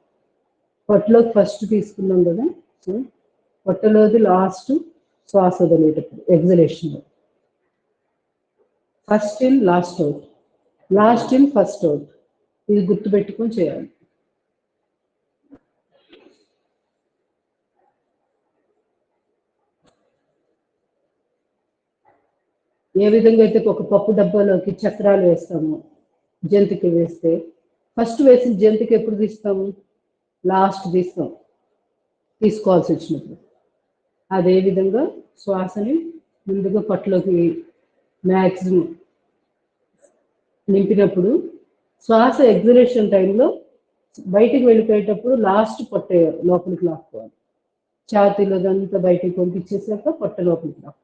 పొట్టలోకి ఫస్ట్ తీసుకున్నాం కదా, సో పొట్టలోది లాస్ట్ శ్వాస వదిలేటప్పుడు exhalation. First in last out, last in first out. ఇది గుర్తుపెట్టుకొని చేయాలి. ఏ విధంగా అయితే ఒక పప్పు డబ్బాలోకి చక్రాలు వేస్తాము, జంతిక వేస్తే ఫస్ట్ వేసిన జంతిక ఎప్పుడు తీస్తాము? లాస్ట్ తీస్తాం తీసుకోవాల్సి వచ్చినప్పుడు. అదేవిధంగా శ్వాసని ముందుగా పొట్టలోకి మ్యాక్సిమం నింపినప్పుడు శ్వాస ఎగ్జలేషన్ టైంలో బయటికి వెళ్ళిపోయేటప్పుడు లాస్ట్ పొట్ట లోపలికి లాక్కోవాలి. ఛాతీలో అంతా బయటికి పంపించేసాక పొట్ట లోపలికి లాక్కోవాలి.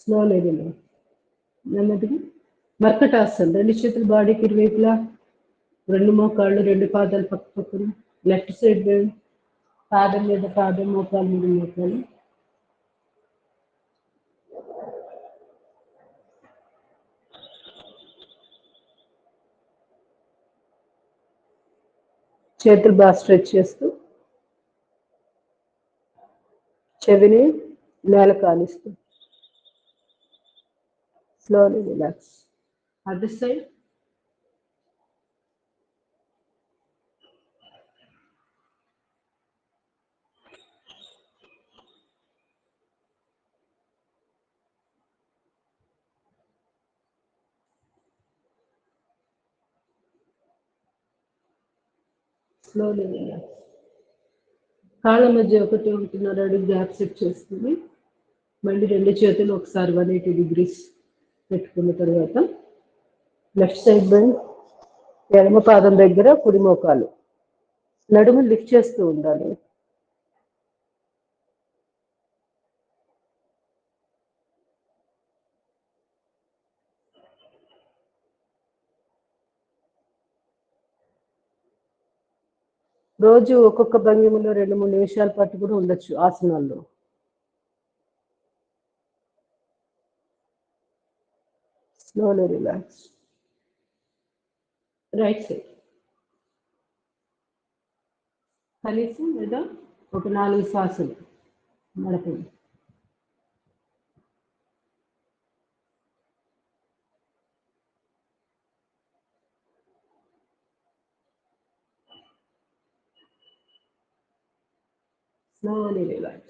Slow level. నెమ్మదిగా మర్కటాసన్. రెండు చేతులు బాడీకి ఇరువైపులా, రెండు మోకాళ్ళు రెండు పాదాలు పక్క పక్కన. లెఫ్ట్ సైడ్ పాదం మీద పాదం, మోకాలు మీద మోకాలు. చేతులు బాగా స్ట్రెచ్ చేస్తూ చెవిని నేల కానిస్తూ Slowly relax. Other side. Slowly relax. కాళ్ళ మధ్య 1.5 అడుగు గ్యాప్ సెట్ చేసుకుని మళ్ళీ రెండు చేతులు ఒకసారి 180 degrees పెట్టుకున్న తర్వాత లెఫ్ట్ సైడ్ బెండ్, ఎడమ పాదం దగ్గర కుడి మోకాలు, నడుము లిఫ్ట్ చేస్తూ ఉండాలి. రోజు ఒక్కొక్క భంగిమలో 2-3 నిమిషాల పాటు కూడా ఉండొచ్చు ఆసనాల్లో. Slowly relax. రైట్ సైడ్ కనీసం లేదా ఒక 4 శ్వాసలు నడపండి. Slowly relax.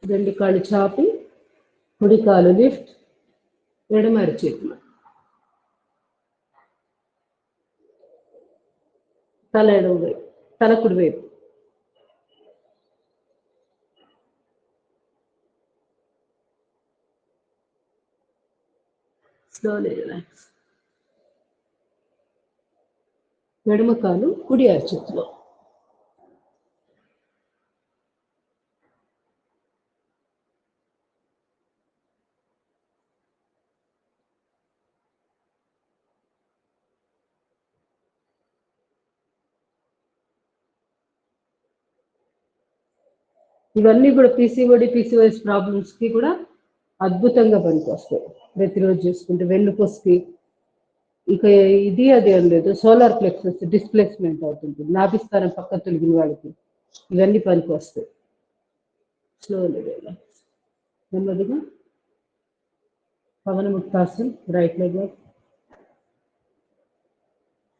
రెండు కాళ్ళు చాపి కుడి కాలు లిఫ్ట్, ఎడమ అరచేతులు, తల ఎడమ వైపు, తల కుడి వైపు. Slowly relax. ఎడమ కాలు కుడి అరచేతిలో. ఇవన్నీ కూడా పీసీఓఎస్ ప్రాబ్లమ్స్ కి కూడా అద్భుతంగా పనికొస్తాయి. ప్రతిరోజు చేసుకుంటే వెన్నుపూసకి ఇక ఇది అది అని లేదు, సోలార్ ప్లెక్సస్ డిస్ప్లేస్మెంట్ అవుతుంది, నాభిస్థానం పక్క తొలగిన వాళ్ళకి ఇవన్నీ పనికి వస్తాయి. Slowly relax. నెమ్మదిగా పవన ముక్తాసన్, right leg up,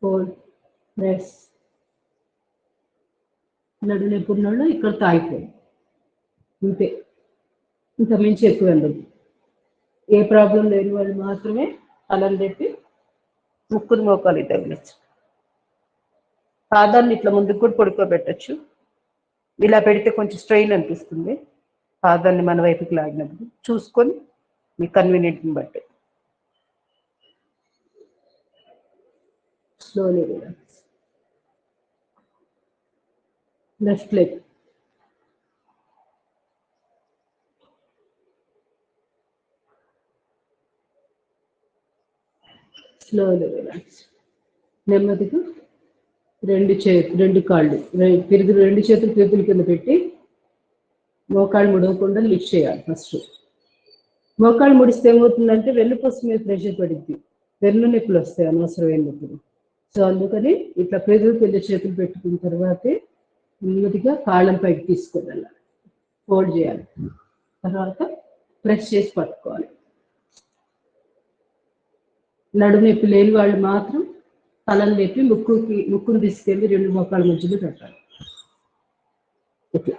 fold, press. నడునొప్పున్నోళ్ళు ఇక్కడ తాగిపోయింది అంతే, ఇంకా మించి ఎక్కువ వెళ్ళదు. ఏ ప్రాబ్లం లేని వాళ్ళు మాత్రమే అలం పెట్టి ముక్కుని మోకాలి తగిలించు. పాదాన్ని ఇట్లా ముందుకు కూడా పడుకోబెట్టచ్చు. ఇలా పెడితే కొంచెం స్ట్రెయిన్ అనిపిస్తుంది. పాదాన్ని మన వైపుకి లాగినప్పుడు చూసుకొని మీ కన్వీనియంట్ని బట్టి. Slowly relax. Left leg slowly relax. నెమ్మదిగా రెండు కాళ్ళు రెండు చేతులు పిరుగుల కింద పెట్టి మోకాళ్ళు ముడవకుండా లిఫ్ట్ చేయాలి. ఫస్ట్ మోకాళ్ళు ముడిస్తే ఏమవుతుందంటే వెన్నుపూస మీద ప్రెషర్ పడుద్ది, వెన్ను నొప్పులు వస్తాయి అనవసరమైన నొప్పులు. సో అందుకని ఇట్లా పిరుగుల చేతులు పెట్టుకున్న తర్వాతే నెమ్మదిగా కాళ్ళం పైకి తీసుకొని వెళ్ళాలి, ఫోల్డ్ చేయాలి, తర్వాత ప్రెస్ చేసి పట్టుకోవాలి. నడుము నొప్పి లేని వాళ్ళు మాత్రం తలను లేపి ముక్కును తీసుకెళ్ళి రెండు మోకాళ్ళ మధ్యలో పెట్టాలి. ఇట్లా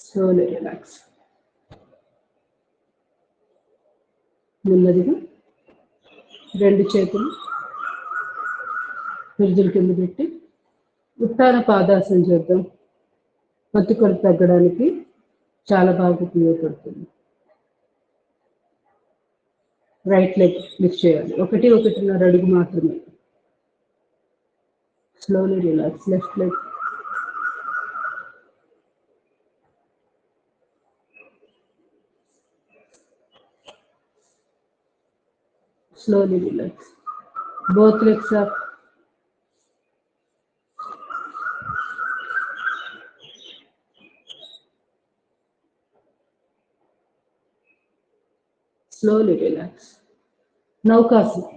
స్లోలీ రిలాక్స్. నెమ్మదిగా రెండు చేతులు పిరుదుల కింద పెట్టి ఉత్తాన పాదాసనం చేద్దాం. మత్తు కొరకు తగ్గడానికి చాలా బాగా ఉపయోగపడుతుంది. రైట్ లెగ్ లిఫ్ట్ చేయాలి, 1-1.5 అడుగు మాత్రమే. Slowly relax. Left leg slowly relax. Both legs up. Slowly relax. Naukasana.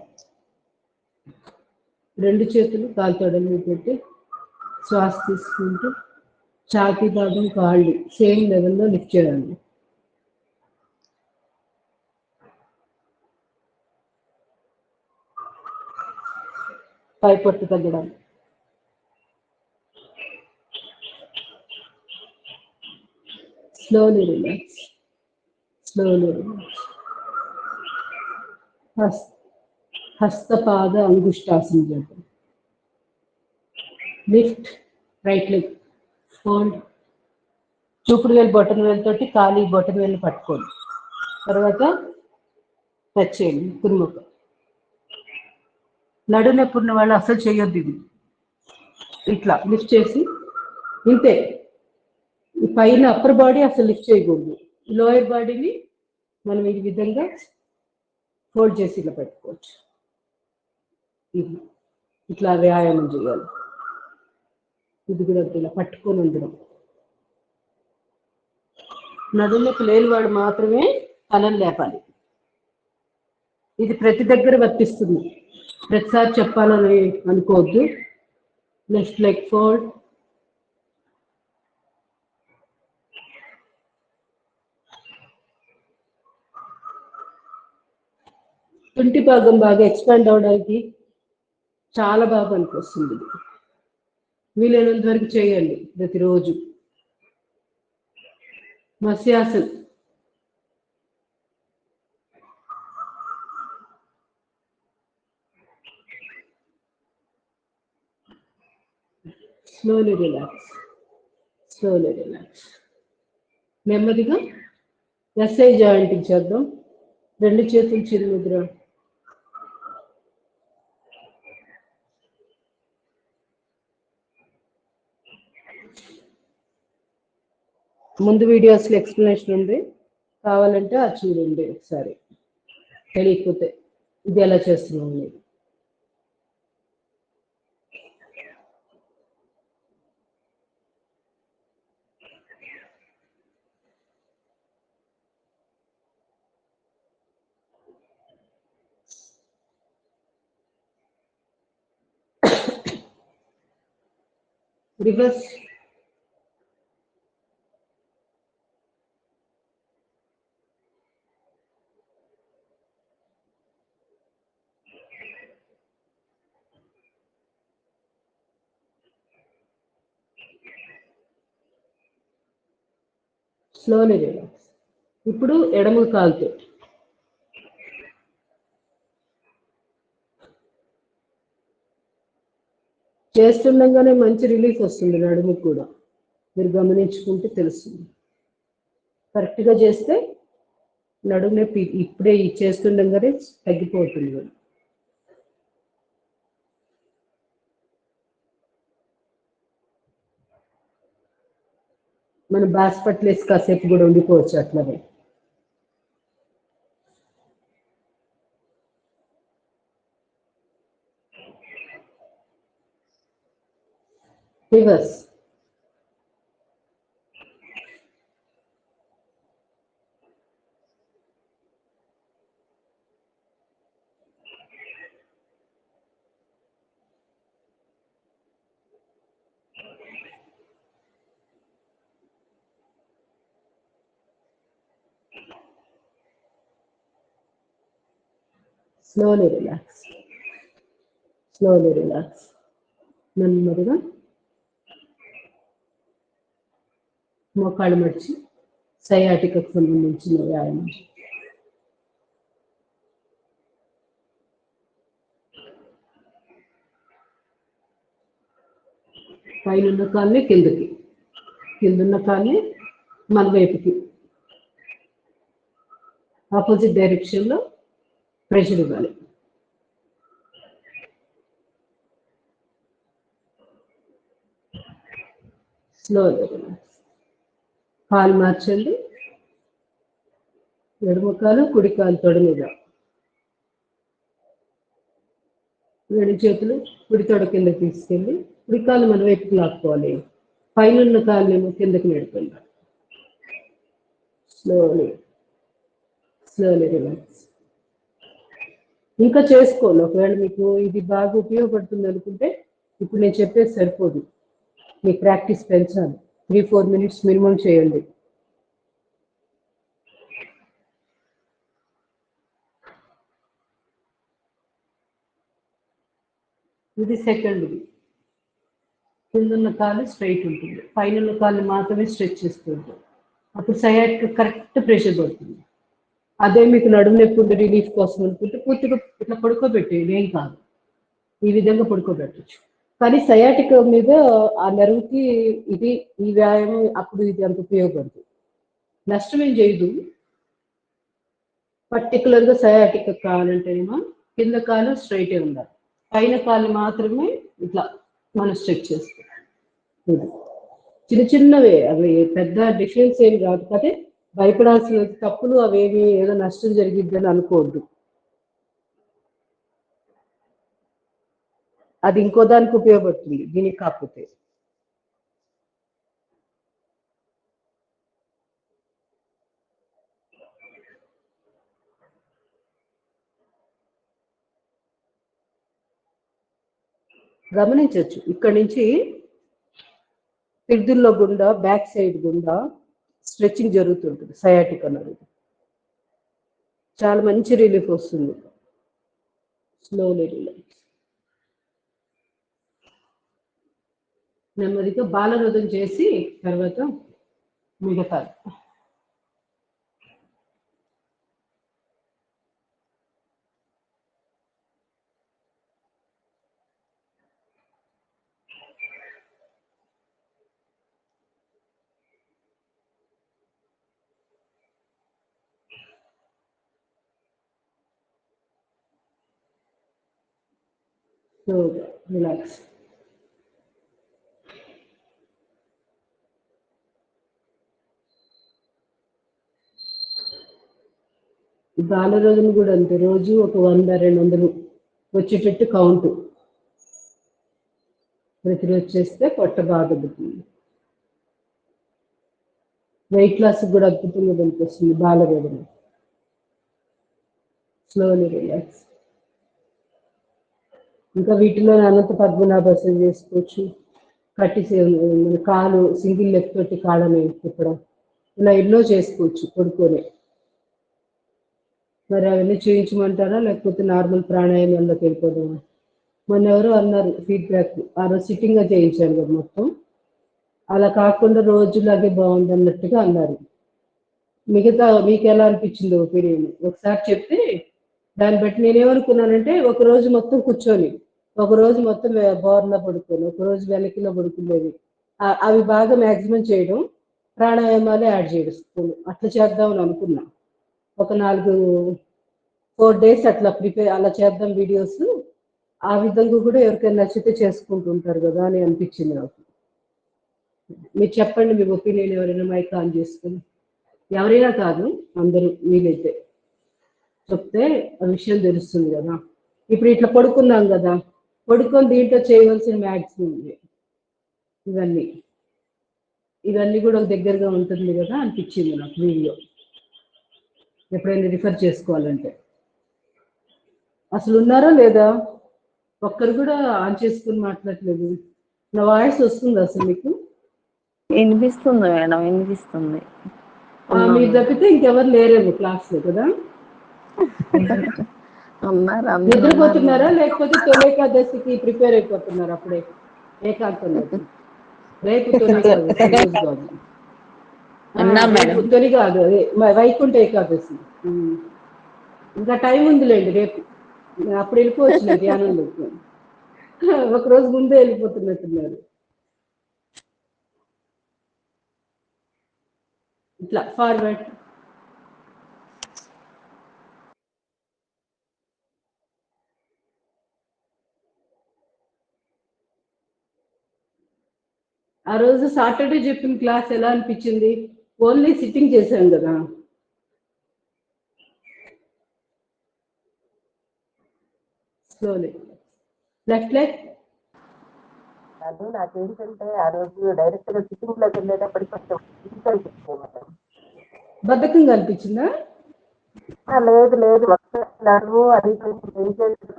రెండు చేతులు కాలు తొడల మీద పెట్టి శ్వాస తీసుకుంటూ ఛాతీ భాగం కాళ్ళు సేమ్ లెవెల్లో లిఫ్ట్ చేయండి. పై పొట్టు తగ్గడం. Slowly relax. Slowly relax. హస్తపాద అంగుష్టాసనం చేద్దాం. Lift right leg. ఫోల్డ్. చూపుడు వేలు బొటన వేలుతోటి ఖాళీ బొటన వేలు పట్టుకోండి. తర్వాత టచ్ చేయండి కురుముఖ. నడు నొప్పి ఉన్న వాళ్ళు అసలు చేయొద్దు ఇది. ఇట్లా లిఫ్ట్ చేసి ఇంతే. ఈ పైన అప్పర్ బాడీ అసలు లిఫ్ట్ చేయకూడదు. లోయర్ బాడీని మనం ఈ విధంగా ఫోల్డ్ చేసి ఇలా పెట్టుకోవచ్చు. ఇది ఇట్లా వ్యాయామం చేయాలి. ఇది కూడా ఇలా పట్టుకొని ఉండడం. నడుములకు లేని వాడు మాత్రమే తలను లేపాలి. ఇది ప్రతి దగ్గర వర్తిస్తుంది, ప్రతిసారి చెప్పాలని అనుకోవద్దు. Left leg fold. తుంటి భాగం బాగా ఎక్స్పాండ్ అవడానికి చాలా బాగా అనిపిస్తుంది. వీలైనంత వరకు చేయండి ప్రతిరోజు. మత్స్యాసన్. Slowly relax. Slowly relax. నెమ్మదిగా ఎస్ఐ జాయింట్ చేద్దాం. రెండు చేతులు చిరుముద్ర. ముందు వీడియోస్లో ఎక్స్ప్లెనేషన్ ఉంది, కావాలంటే అది చూడండి ఒకసారి, తెలియకపోతే ఇది ఎలా చేస్తున్నాం మీరు. రివర్స్. Slowly relax. ఇప్పుడు ఎడమ కాలుతో చేస్తుండగానే మంచి రిలీఫ్ వస్తుంది నడుముకు కూడా, మీరు గమనించుకుంటే తెలుస్తుంది. కరెక్ట్గా చేస్తే నడుము నొప్పి ఇప్పుడే చేస్తుండగానే తగ్గిపోతుంది. మన బాస్పట్లేసి కాసేపు కూడా ఉండిపోవచ్చు అట్లనే. Reverse. Slowly relax. Slowly relax. నెమ్మదిగా మోకాళ్ళు మడిచి సయాటికకు సంబంధించిన వ్యాయామం. పైన కాళ్ళే కిందకి, కిందున్న కాళ్ళే మన వైపుకి, ఆపోజిట్ డైరెక్షన్లో ప్రెషర్ ఇవ్వాలి. స్లోగా రిలాక్స్. కాలు మార్చండి. ఎడమ కాలు కుడి కాలు తొడ మీద, రెండు చేతులు కుడి తొడ కింద తీసుకెళ్ళి కుడి కాలు మన వైపుకి లాక్కోవాలి. పైన కాళ్ళేమో కిందకి నెడుతుంది. Slowly slowly relax. ఇంకా చేసుకోవాలి. ఒకవేళ మీకు ఇది బాగా ఉపయోగపడుతుంది అనుకుంటే ఇప్పుడు నేను చెప్పేది సరిపోదు, మీ ప్రాక్టీస్ పెంచాలి. 3-4 minutes మినిమం చేయండి. ఇది సెకండ్ది. కిందన్న కాలు స్ట్రైట్ ఉంటుంది, పైన కాలు మాత్రమే స్ట్రెచ్ చేస్తూ ఉంటుంది. అప్పుడు సయాటిక్ కరెక్ట్ ప్రెషర్ పడుతుంది. అదే మీకు నడుము నొప్పి ఉంటే రిలీఫ్ కోసం అనుకుంటే పూర్తిగా ఇట్లా పడుకోబెట్టేది ఏం కాదు, ఈ విధంగా పడుకోబెట్టచ్చు. కానీ సయాటిక్ మీద ఆ నెర్వ్కి ఇది ఈ వ్యాయామం అప్పుడు ఇది అంత ఉపయోగపడుతుంది, నష్టం ఏం చేయదు. పర్టికులర్గా సయాటిక్ కావాలంటేనేమో కింద కాలు స్ట్రైటే ఉండాలి, పైన కాలు మాత్రమే ఇట్లా మనం స్ట్రెచ్ చేస్తాం. చిన్న చిన్నవే అవి, పెద్ద డిఫరెన్స్ ఏమి కాదు. కానీ భయపడాల్సిన తప్పులు అవేమి ఏదో నష్టం జరిగిద్దని అనుకోవద్దు. అది ఇంకో దానికి ఉపయోగపడుతుంది, దీనికి కాకపోతే. గమనించవచ్చు, ఇక్కడ నుంచి పిర్దుల్లో గుండా బ్యాక్ సైడ్ గుండా స్ట్రెచ్చింగ్ జరుగుతుంటుంది. సయాటిక్ అన్నది చాలా మంచి రిలీఫ్ వస్తుంది. Slowly relax. నెమ్మదిగా బాలరోధం చేసి తర్వాత మిగతా. స్లోగా రిలాక్స్. బాలరోధం కూడా అంతే, రోజు ఒక 100-200 వచ్చేటట్టు కౌంట్ ప్రతిరోజు చేస్తే పొట్ట బాగా తగ్గుతుంది. వెయిట్ లాస్ కూడా అద్భుతంగా పనికొస్తుంది బాలరోధం. Slowly relax. ఇంకా వీటిలో అనంత పద్మనాభాసన చేసుకోవచ్చు. కట్టి కాలు సింగిల్ లెగ్ తోటి కాళ్ళని తిప్పడం, ఇలా ఎన్నో చేసుకోవచ్చు పడుకోనే. మరి అవన్నీ చేయించమంటారా లేకపోతే నార్మల్ ప్రాణాయామంలోకి వెళ్ళిపోదామా? మొన్న ఎవరో అన్నారు ఫీడ్బ్యాక్, ఆ రోజు సిట్టింగ్గా చేయించాను కదా మొత్తం, అలా కాకుండా రోజులాగే బాగుంది అన్నట్టుగా అన్నారు. మిగతా మీకు ఎలా అనిపించిందో ఒపీనియన్ ఒకసారి చెప్తే దాన్ని బట్టి నేనేమనుకున్నానంటే ఒక రోజు మొత్తం కూర్చొని, ఒక రోజు మొత్తం బోర్లా పడుకొని, ఒక రోజు వెనక్కిలో పడుకునేది, అవి బాగా మ్యాక్సిమం చేయడం, ప్రాణాయామాలు యాడ్ చేయడం, అట్లా చేద్దామని అనుకున్నా. ఒక 4 days అట్లా అలా చేద్దాం వీడియోస్. ఆ విధంగా కూడా ఎవరికైనా నచ్చితే చేసుకుంటుంటారు కదా అని అనిపించింది నాకు. మీరు చెప్పండి మీ ఒపీనియన్, ఎవరైనా మైక్ ఆన్ చేసుకుని, ఎవరైనా కాదు అందరూ వీలైతే చెప్తే ఆ విషయం తెలుస్తుంది కదా. ఇప్పుడు ఇట్లా పడుకున్నాం కదా, పడుకొని దీంట్లో చేయవలసిన మ్యాక్సిమం ఇవన్నీ ఇవన్నీ కూడా ఒక దగ్గరగా ఉంటుంది కదా అనిపించింది నాకు వీడియో. ఎప్పుడైనా రిఫర్ చేసుకోవాలంటే. అసలు ఉన్నారా లేదా? ఒక్కరు కూడా ఆన్ చేసుకుని మాట్లాడలేదు. నా వాయిస్ వస్తుంది అసలు మీకు? వినిపిస్తుంది మేడం, వినిపిస్తుంది. మీరు తప్పితే ఇంకెవరు లేరేమో క్లాస్ లో కదా? నిద్రపోతున్నారా లేకపోతే తొలేకాదశికి ప్రిపేర్ అయిపోతున్నారు అప్పుడే ఏకాంతంలోకి? రేపు తొలేకాదశి, తొలి కాదు అదే వైకుంఠ ఏకాదశి. ఇంకా టైం ఉందిలేండి, రేపు అప్పుడు వెళ్ళిపోవచ్చు ధ్యానంలోకి. ఒకరోజు ముందే వెళ్ళిపోతున్నట్టున్నారు. ఇట్లా ఫార్వర్డ్. ఆ రోజు సాటర్డే చెప్పిన క్లాస్ ఎలా అనిపించింది? ఓన్లీ సిట్టింగ్ చేశాం కదా. Slowly left leg. అది నాకేంటంటే ఆ రోజు డైరెక్ట్ గా సిట్టింగ్ లోకి వెళ్ళేటప్పటికి కొంచెం బద్ధకంగా అనిపించిందా? లేదు లేదు, ఒక్క నడుము అది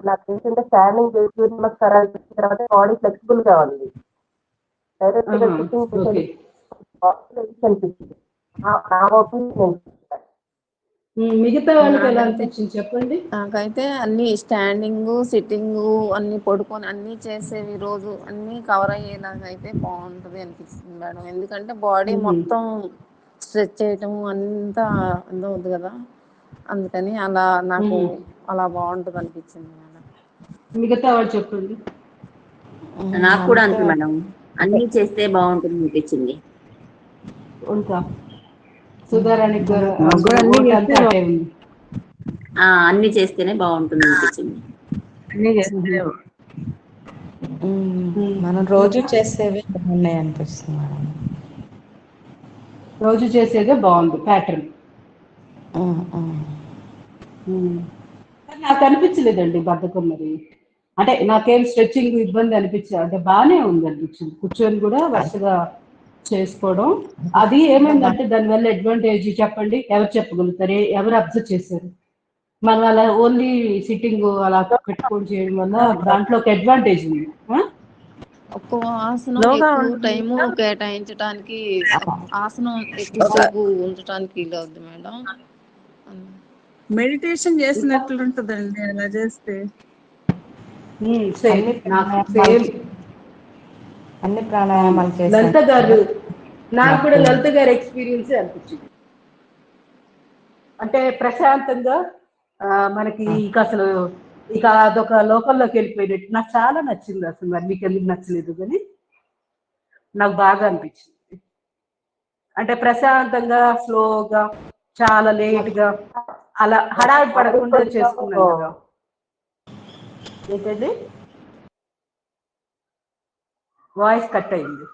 నాకు ఏంటంటే స్టాండింగ్ చేసి నమస్కారాలు చేసిన తర్వాత బాడీ ఫ్లెక్సిబుల్ గా ఉంది. డైరెక్ట్ గా సిట్టింగ్ ఓకే. అనిపించింది. నా ఒపీనియన్. మిగతా వాళ్ళకి ఎలా అనిపించింది చెప్పండి. నాకైతే అన్ని స్టాండింగ్ సిట్టింగ్ అన్ని పడుకొని అన్ని చేసేవి రోజు అన్ని కవర్ అయ్యేలాగా అయితే బాగుంటది అనిపిస్తుంది మేడం. ఎందుకంటే బాడీ మొత్తం స్ట్రెచ్ చేయటం అంతా అవుతుంది కదా, అందుకని అలా నాకు అలా బాగుంటది అనిపించింది మేడం. మిగతా వాళ్ళు చెప్పండి. నాకు కూడా అంతే మేడం, అన్ని చేస్తే బాగుంటుంది అనిపించింది. ఉంటా సుధారాణి అన్ని చేస్తేనే బాగుంటుంది అనిపించింది. అన్ని చేస్తే మనం రోజు చేసేవి బాగున్నాయి అనిపిస్తుంది మేడం. రోజు చేసేదే బాగుంది ప్యాటర్న్. నాకు అనిపించలేదండి బద్ధకం. మరి అంటే నాకేం స్ట్రెచ్చింగ్ ఇబ్బంది అనిపించలేదు, అంటే బాగానే ఉంది అనిపించింది. కూర్చొని కూడా వరుసగా చేసుకోవడం. అది ఏమైందంటే దానివల్ల అడ్వాంటేజ్ చెప్పండి, ఎవరు చెప్పగలుగుతారు, ఎవరు అబ్జర్వ్ చేశారు? మనం అలా ఓన్లీ సిట్టింగ్ అలా పెట్టుకొని చేయడం వల్ల దాంట్లో ఒక అడ్వాంటేజ్ ఉంది. ఒక్కో ఆసనం ఎక్కువ టైము కేటాయించడానికి, ఆసనం ఎక్కువసేపు ఉంచడానికి వీలవుద్ది మేడం. మెడిటేషన్ చేసినట్లుంటదండి అలా చేస్తే. అన్ని ప్రాణాయామాలు చేసి లలిత గారు, నాకు కూడా లలిత గారి ఎక్స్పీరియన్స్ అనిపించింది. అంటే ప్రశాంతంగా మనకి ఇక అసలు ఇక అదొక లోకంలోకి వెళ్ళిపోయినట్టు నాకు చాలా నచ్చింది. అసలు మరి మీకు ఎందుకు నచ్చలేదు కానీ నాకు బాగా అనిపించింది. అంటే ప్రశాంతంగా స్లోగా చాలా లేట్ గా అలా హడావిడి పడకుండా చేసుకున్నాం కదా. ఏంటండి వాయిస్ కట్ అయింది.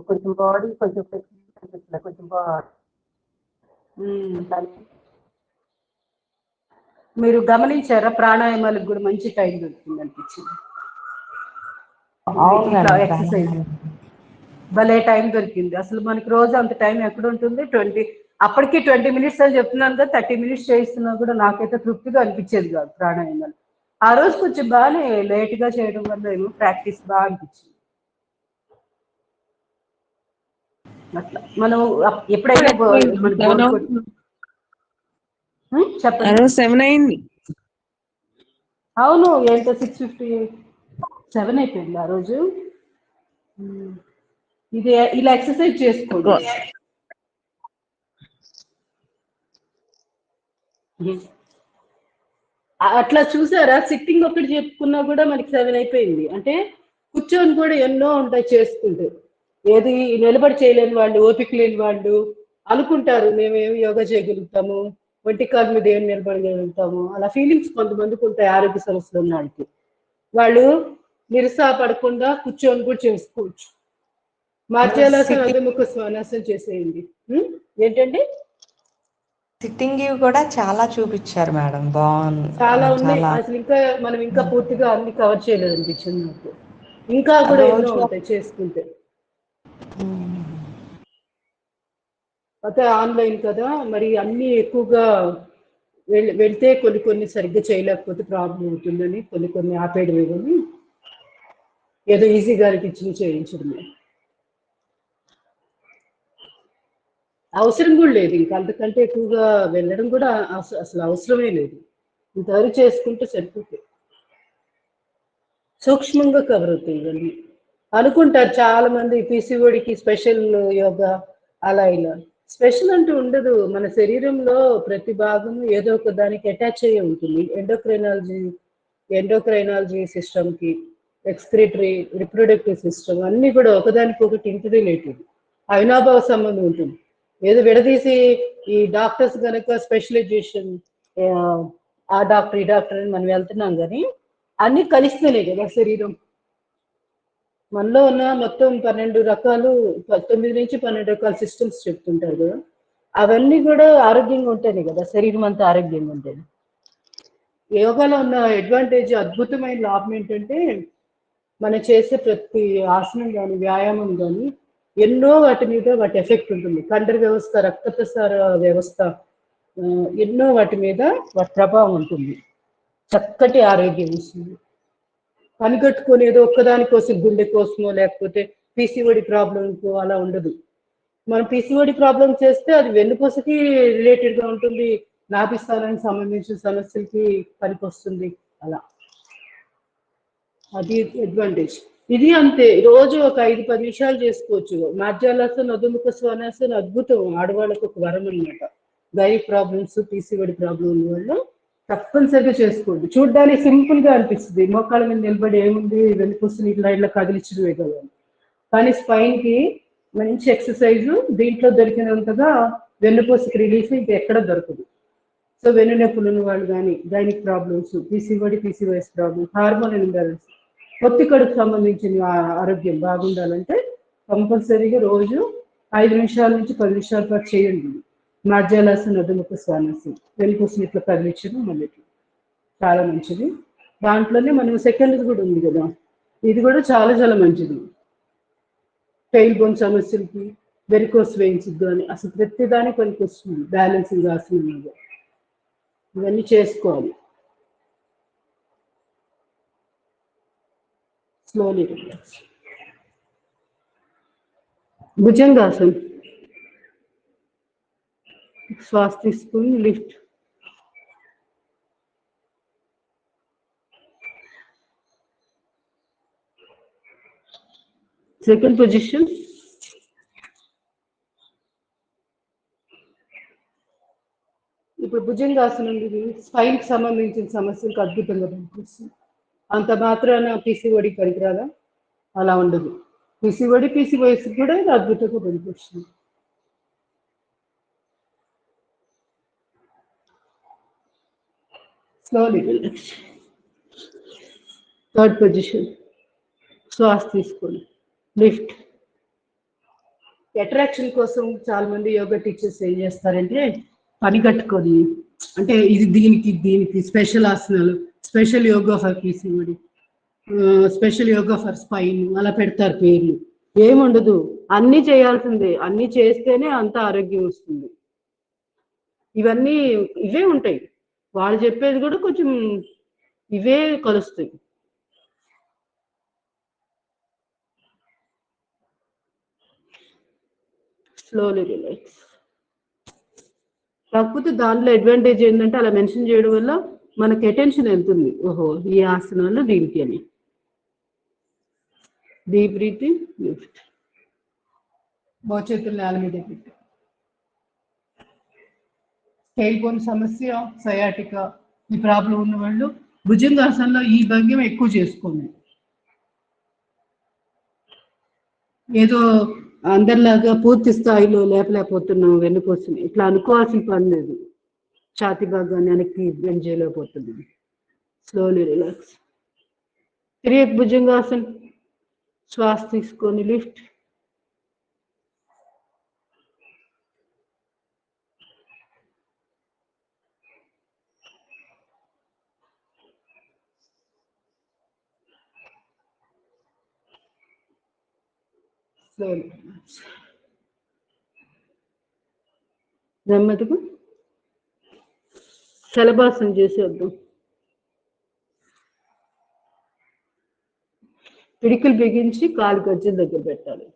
కొంచెం బాడీ కొంచెం కొంచెం మీరు గమనించారా, ప్రాణాయామాలకు కూడా మంచి టైం దొరుకుతుంది అనిపించింది. ఎక్సర్సైజ్ భలే టైం దొరికింది. అసలు మనకి రోజు అంత టైం ఎక్కడ ఉంటుంది? అప్పటికి 20 minutes అని చెప్తున్నాను కదా, 30 minutes చేయిస్తున్నా కూడా నాకైతే తృప్తిగా అనిపించేది కాదు ప్రాణాయామాలు. ఆ రోజు కొంచెం బాగానే లేట్ గా చేయడం వల్ల ఏమో ప్రాక్టీస్ బాగా అనిపించింది. అట్లా మనం ఎప్పుడైనా చెప్పండి. 7 అయింది. అవును, ఏంటో 6:57 అయిపోయింది ఆ రోజు. ఇది ఇలా ఎక్సర్సైజ్ చేసుకోండి. అట్లా చూసారా, సిట్టింగ్ ఒకటి చెప్పుకున్నా కూడా మనకి 7 అయిపోయింది. అంటే కూర్చొని కూడా ఎన్నో ఉంటాయి చేసుకుంటూ. ఏది నిలబడి చేయలేని వాళ్ళు, ఓపిక లేని వాళ్ళు అనుకుంటారు మేమేమి యోగా చేయగలుగుతాము, ఒంటి కాలు మీద ఏమి నిలబడగలుగుతాము, అలా ఫీలింగ్స్ కొంతమందికి ఉంటాయి. ఆరోగ్య సమస్యలు ఉన్న వాళ్ళకి, వాళ్ళు నిరుత్సాహపడకుండా కూర్చొని కూడా చేసుకోవచ్చు. మార్జాలాసన, అభిముఖ శ్వానాసనం చేసేయండి. ఏంటండి సిట్టింగ్ కూడా చాలా చూపించారు మేడం, బాగుంది. చాలా ఉన్నాయి అసలు. ఇంకా మనం ఇంకా పూర్తిగా అన్ని కవర్ చేయలేదు అనిపించింది నాకు. ఇంకా కూడా ఎన్నో ఉంటాయి చేసుకుంటే. అయితే ఆన్లైన్ కదా, మరి అన్ని ఎక్కువగా వెళ్తే కొన్ని సరిగ్గా చేయలేకపోతే ప్రాబ్లం అవుతుందని కొన్ని ఆపేయడమే కానీ ఏదో ఈజీగా అనిపించింది చేయించడమే. అవసరం కూడా లేదు, ఇంకా అంతకంటే ఎక్కువగా వెళ్ళడం కూడా అసలు అవసరమే లేదు. ఇంతవరకు చేసుకుంటే సరిపోతుంది. సూక్ష్మంగా కవర్ అవుతాయి ఇవన్నీ. అనుకుంటారు చాలా మంది పీసీఓడికి స్పెషల్ యోగా అలా ఇలా. స్పెషల్ అంటూ ఉండదు. మన శరీరంలో ప్రతి భాగము ఏదో ఒక దానికి అటాచ్ అయ్యి ఉంటుంది. ఎండోక్రైనాలజీ సిస్టమ్ కి, ఎక్స్క్రిటరీ, రిప్రొడక్టివ్ సిస్టమ్ అన్ని కూడా ఒకదానికి ఒకటి ఇంటర్రిలేటెడ్, అవినాభావ సంబంధం ఉంటుంది. ఏదో విడదీసి ఈ డాక్టర్స్ కనుక స్పెషలైజేషన్ ఆ డాక్టర్ ఈ డాక్టర్ అని మనం వెళ్తున్నాం కానీ అన్ని కలిస్తేనే కదా శరీరం. మనలో ఉన్న మొత్తం 9 నుంచి 12 రకాల సిస్టమ్స్ చెప్తుంటారు కదా, అవన్నీ కూడా ఆరోగ్యంగా ఉంటేనే కదా శరీరం అంతా ఆరోగ్యంగా ఉంటుంది. యోగాలో ఉన్న అడ్వాంటేజ్, అద్భుతమైన లాభం ఏంటంటే మనం చేసే ప్రతి ఆసనం కానీ వ్యాయామం కానీ ఎన్నో వాటి మీద వాటి ఎఫెక్ట్ ఉంటుంది. కండర వ్యవస్థ, రక్త ప్రసార వ్యవస్థ, ఎన్నో వాటి మీద వాటి ప్రభావం ఉంటుంది. చక్కటి ఆరోగ్యం ఇస్తుంది. పనిగట్టుకొని ఏదో ఒక్కదాని కోసం గుండె కోసమో లేకపోతే పీసీఓడి ప్రాబ్లంకో అలా ఉండదు. మనం పీసీఓడి ప్రాబ్లం చేస్తే అది వెన్నుపూసకి రిలేటెడ్గా ఉంటుంది, నాభిస్థానానికి సంబంధించిన సమస్యలకి పనికొస్తుంది. అలా అది అడ్వాంటేజ్. ఇది అంతే, రోజు ఒక 5-10 నిమిషాలు చేసుకోవచ్చు. మార్జాలాసన్, అధోముఖ శ్వానాసన్ అద్భుతం, ఆడవాళ్ళకు ఒక వరం అనమాట. గైనిక్ ప్రాబ్లమ్స్, పీసీఓడి ప్రాబ్లం ఉన్న వాళ్ళు తప్పనిసరిగా చేసుకోండి. చూడ్డానికి సింపుల్ గా అనిపిస్తుంది, మోకాళ్ళ మీద నిలబడి ఏముంది వెన్నుపూసని ఇట్లా కదిలించడమే కదా. కానీ స్పైన్ కి మంచి ఎక్సర్సైజ్, దీంట్లో దొరికినంతగా వెన్నుపూసకి రిలీఫ్ ఇంకెక్కడ దొరకదు. సో వెన్ను నొప్పులు ఉన్న వాళ్ళు కానీ, gynaec problems, PCOD, PCOS problem, hormone imbalance, పొత్తి కడుపు సంబంధించిన ఆరోగ్యం బాగుండాలంటే కంపల్సరీగా రోజు 5 నిమిషాల నుంచి 10 నిమిషాల పాటు చేయండి. మార్జాలాసన్, అధోముఖ శ్వానాసన్, వెన్నుపూసని ఇట్లా కదిలించడం మళ్ళీ చాలా మంచిది. దాంట్లోనే మనం సెకండ్ కూడా ఉంది కదా, ఇది కూడా చాలా చాలా మంచిది. టైల్ బోన్ సమస్యలకి, వెరికోస్ వెయిన్స్ కానీ అసలు ప్రతి దానికి పనికి వస్తుంది. బ్యాలెన్సింగ్ ఆసనం మీద ఇవన్నీ చేసుకోవాలి. Slowly relax. భుజంగాసన్, శ్వాస తీసుకుని లిఫ్ట్. Second position. ఇప్పుడు భుజంగాసనం ఇది స్పైన్ కి సంబంధించిన సమస్యలకు అద్భుతంగా పనికొస్తుంది. అంత మాత్రాన పీసీఓడి పనికిరాదా? అలా ఉండదు. పీసీఓడి, పీసీఓఎస్ కూడా ఇది అద్భుతంగా పనికొస్తుంది. Slowly relax. థర్డ్ పొజిషన్, శ్వాస తీసుకోండి లిఫ్ట్. అట్రాక్షన్ కోసం చాలా మంది యోగా టీచర్స్ ఏం చేస్తారంటే పని కట్టుకొని, అంటే ఇది దీనికి స్పెషల్ ఆసనాలు, special yoga for PCOD, special yoga for spine అలా పెడతారు పేర్లు. ఏముండదు, అన్నీ చేయాల్సిందే. అన్నీ చేస్తేనే అంత ఆరోగ్యం వస్తుంది. ఇవన్నీ ఇవే ఉంటాయి, వాళ్ళు చెప్పేది కూడా కొంచెం ఇవే కలుస్తాయి. Slowly relax. కాకపోతే దాంట్లో అడ్వాంటేజ్ ఏంటంటే అలా మెన్షన్ చేయడం వల్ల మనకి అటెన్షన్ వెళ్తుంది, ఓహో ఈ ఆసనాలు దీనికి అని. Deep breathing, lift. మోచేతులు నేల మీద పెట్టి. టైల్ బోన్ సమస్య, సయాటికా ఈ ప్రాబ్లం ఉన్న వాళ్ళు భుజంగాసనంలో ఈ భంగిమ ఎక్కువ చేసుకోండి. ఏదో అందరిలాగా పూర్తి స్థాయిలో లేపలేకపోతున్నాం వెన్నుపూసని ఇట్లా అనుకోవాల్సిన పని లేదు. ఛాతి భాగాన్ని వెనక్కి బెండ్ చేయలేకపోతుంది. Slowly relax. తిరిగి భుజంగాసన్, శ్వాస తీసుకొని లిఫ్ట్. Slowly relax. నెమ్మదిగా శలభాసనం చేసేద్దాం. పిడికిలు బిగించి కాలు గజ్జల దగ్గర పెట్టాలి.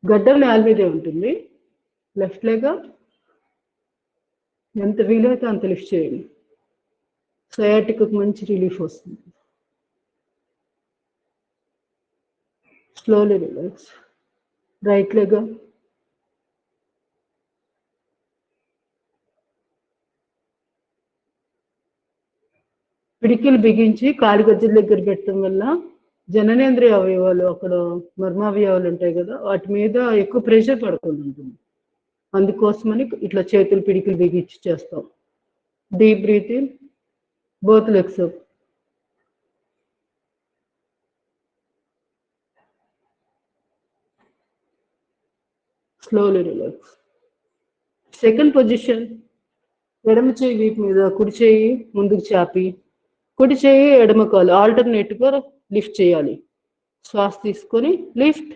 గడ్డం నేల మీదే ఉంటుంది. లెఫ్ట్ లెగ్ ఎంత వీలైతే అంత లిఫ్ట్ చేయండి. సయాటిక్ మంచి రిలీఫ్ వస్తుంది. Slowly relax. రైట్ లెగ్ పిడికిలు బిగించి కాలి గజ్జల దగ్గర పెట్టడం వల్ల జననేంద్రియ అవయవాలు, అక్కడ మర్మావయవాలు ఉంటాయి కదా, వాటి మీద ఎక్కువ ప్రెషర్ పడకుండా ఉంటుంది. అందుకోసమని ఇట్లా చేతులు పిడికిలు బిగించి చేస్తాం. Deep breathing, both legs up. Slowly relax. Second position, ఎడమ చేయి వీపు మీద, కుడి చేయి ముందుకు చాపి, కుడి చేయి ఎడమ కాలు ఆల్టర్నేట్గా లిఫ్ట్ చేయాలి. శ్వాస తీసుకొని లిఫ్ట్.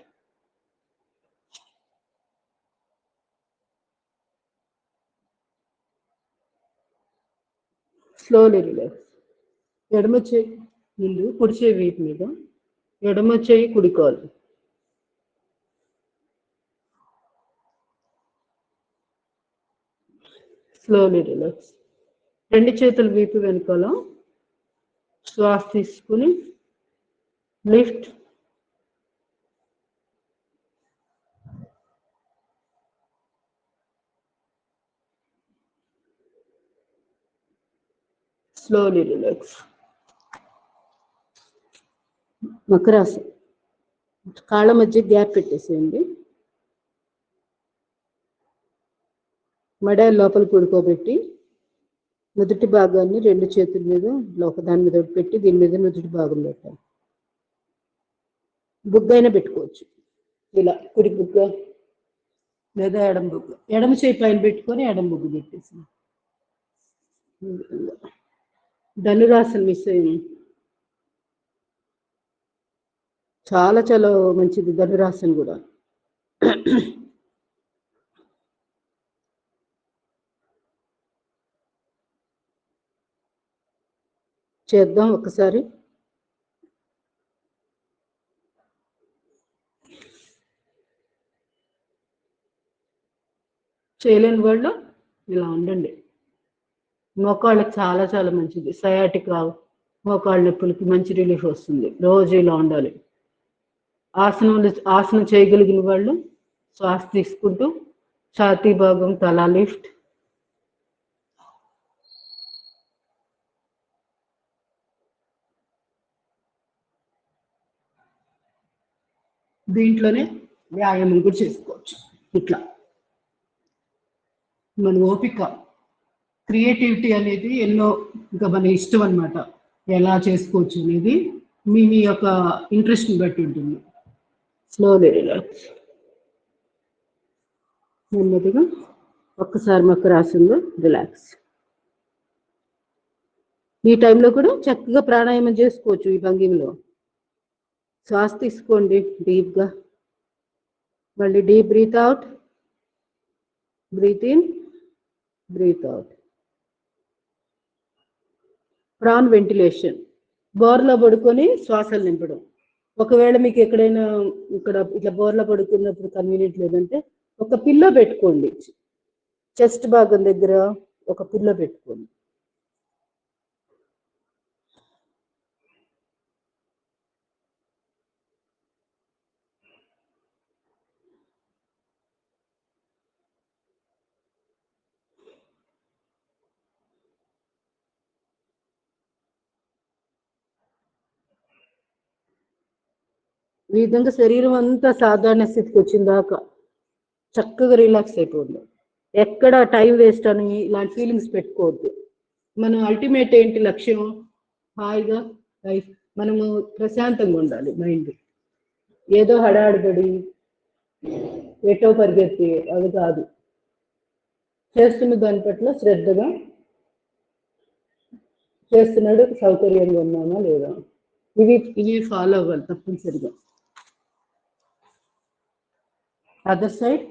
Slowly relax. ఎడమ చేయి ముందు, కుడి చేయి వీపు మీద, ఎడమ చేయి కుడి కాలు. Slowly relax. రెండు చేతులు వీపు వెనుకాల. శ్వాస తీసుకుని లిఫ్ట్. Slowly relax. మకరాసన. కాళ్ళ మధ్య గ్యాప్ పెట్టేసేయండి. మెడ లోపల పడుకోబెట్టి నుదుటి భాగాన్ని రెండు చేతుల మీద ఒకదాని మీద పెట్టి దీని మీద నుదుటి భాగం పెట్టాలి. బుగ్గ అయినా పెట్టుకోవచ్చు, ఇలా కుడి బుగ్గ లేదా ఎడమ బుగ్గ. ఎడమ చేయి పైన పెట్టుకొని ఎడమ బుగ్గ పెట్టేసి ధనురాసన మిస్ అయింది. చాలా చాలా మంచిది ధనురాసన కూడా. చేద్దాం ఒకసారి. చేయలేని వాళ్ళు ఇలా ఉండండి. మోకాళ్ళకి చాలా చాలా మంచిది. సయాటిక్ మోకాళ్ళ నొప్పులకి మంచి రిలీఫ్ వస్తుంది. రోజు ఇలా ఉండాలి. ఆసనం చేయగలిగిన వాళ్ళు శ్వాస తీసుకుంటూ ఛాతీ భాగం తల లిఫ్ట్. దీంట్లోనే వ్యాయామం కూడా చేసుకోవచ్చు. ఇట్లా మన ఓపిక, క్రియేటివిటీ అనేది ఎన్నో ఇంకా మన ఇష్టం అన్నమాట. ఎలా చేసుకోవచ్చు అనేది మీ మీ యొక్క ఇంట్రెస్ట్ని బట్టి ఉంటుంది. Slowly relax. నెమ్మదిగా ఒక్కసారి మకరాసనలో రిలాక్స్. ఈ టైంలో కూడా చక్కగా ప్రాణాయామం చేసుకోవచ్చు. ఈ భంగిమలో శ్వాస తీసుకోండి డీప్గా. మళ్ళీ deep breath out, breath in, breath out. Prone ventilation. బోర్లో పడుకొని శ్వాసలు నింపడం. ఒకవేళ మీకు ఎక్కడైనా ఇక్కడ ఇట్లా బోర్లో పడుకున్నప్పుడు కన్వీనియంట్ లేదంటే ఒక పిల్లో పెట్టుకోండి. చెస్ట్ భాగం దగ్గర ఒక పిల్లో పెట్టుకోండి. ఈ విధంగా శరీరం అంతా సాధారణ స్థితికి వచ్చిన దాకా చక్కగా రిలాక్స్ అయిపోతుంది. ఎక్కడ టైం వేస్ట్ అని ఇలాంటి ఫీలింగ్స్ పెట్టుకోవద్దు. మనం అల్టిమేట్ ఏంటి లక్ష్యం? హాయిగా లైఫ్, మనము ప్రశాంతంగా ఉండాలి. మైండ్ ఏదో హడాడిబడి ఎటో పరిగెత్తి అది కాదు. చేస్తున్న దాని పట్ల శ్రద్ధగా చేస్తున్నాడు, సౌకర్యంగా ఉన్నామా లేదా, ఇవి ఫాలో అవ్వాలి తప్పనిసరిగా. Other side.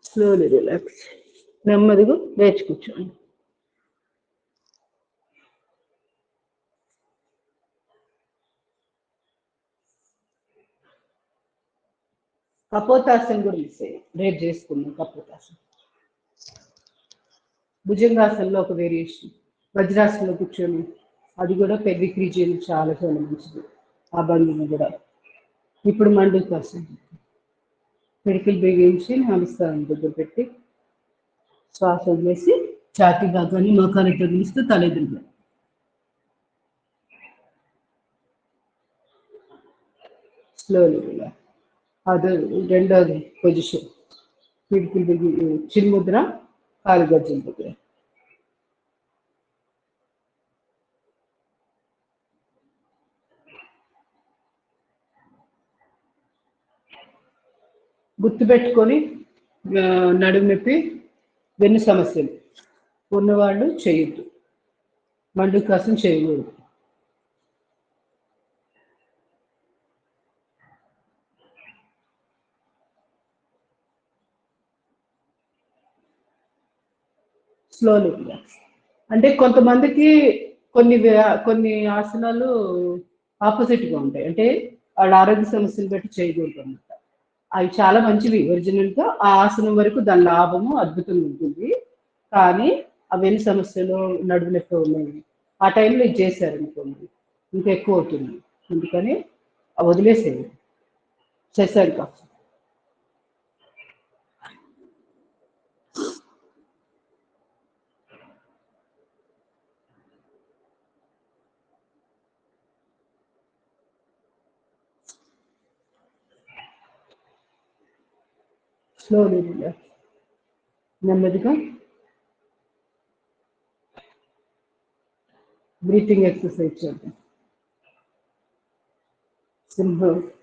Slowly relax. నెమ్మదిగా లేచి కూర్చోండి. కపోతాసనం కూడా మిస్ అయ్యి రేపు చేసుకున్నాం. కపోతాసనం భుజంగాసనంలో ఒక వేరియేషన్. వజ్రాసనంలో కూర్చొని అది కూడా పెల్విక్ రీజియన్ చాలా చాలా మంచిది. ఆ భంగిమ కూడా. ఇప్పుడు మండూకాసనం. పిడికిలు బిగించి నమస్కారం దగ్గర పెట్టి శ్వాస వదిలేసి ఛాతీ భాగాన్ని మోకాలు తగిలిస్తూ తలెదురుగా. Slowly relax. అది రెండోది పొజిషన్. పిడికిలు బిగి చిన్ముద్ర, కాలు గజ్జల దగ్గర. గుర్తుపెట్టుకొని నడుము నొప్పి, వెన్ను సమస్యలు ఉన్నవాళ్ళు చేయొద్దు. మండూకాసనం చేయకూడదు. Slowly relax. అంటే కొంతమందికి కొన్ని ఆసనాలు ఆపోజిట్గా ఉంటాయి, అంటే వాళ్ళ ఆరోగ్య సమస్యలు బట్టి చేయకూడదు అనమాట. అవి చాలా మంచివి ఒరిజినల్గా, ఆ ఆసనం వరకు దాని లాభము అద్భుతంగా ఉంటుంది. కానీ అవన్నీ సమస్యలు నడుము నొప్పి ఉన్నాయి, ఆ టైంలో ఇది చేశారనుకోండి ఇంకా ఎక్కువ అవుతుంది. అందుకని వదిలేసేది చేశారు కాదు. Slowly relax. నెమ్మదిగా బ్రీతింగ్ ఎక్సర్సైజ్ చేద్దాం.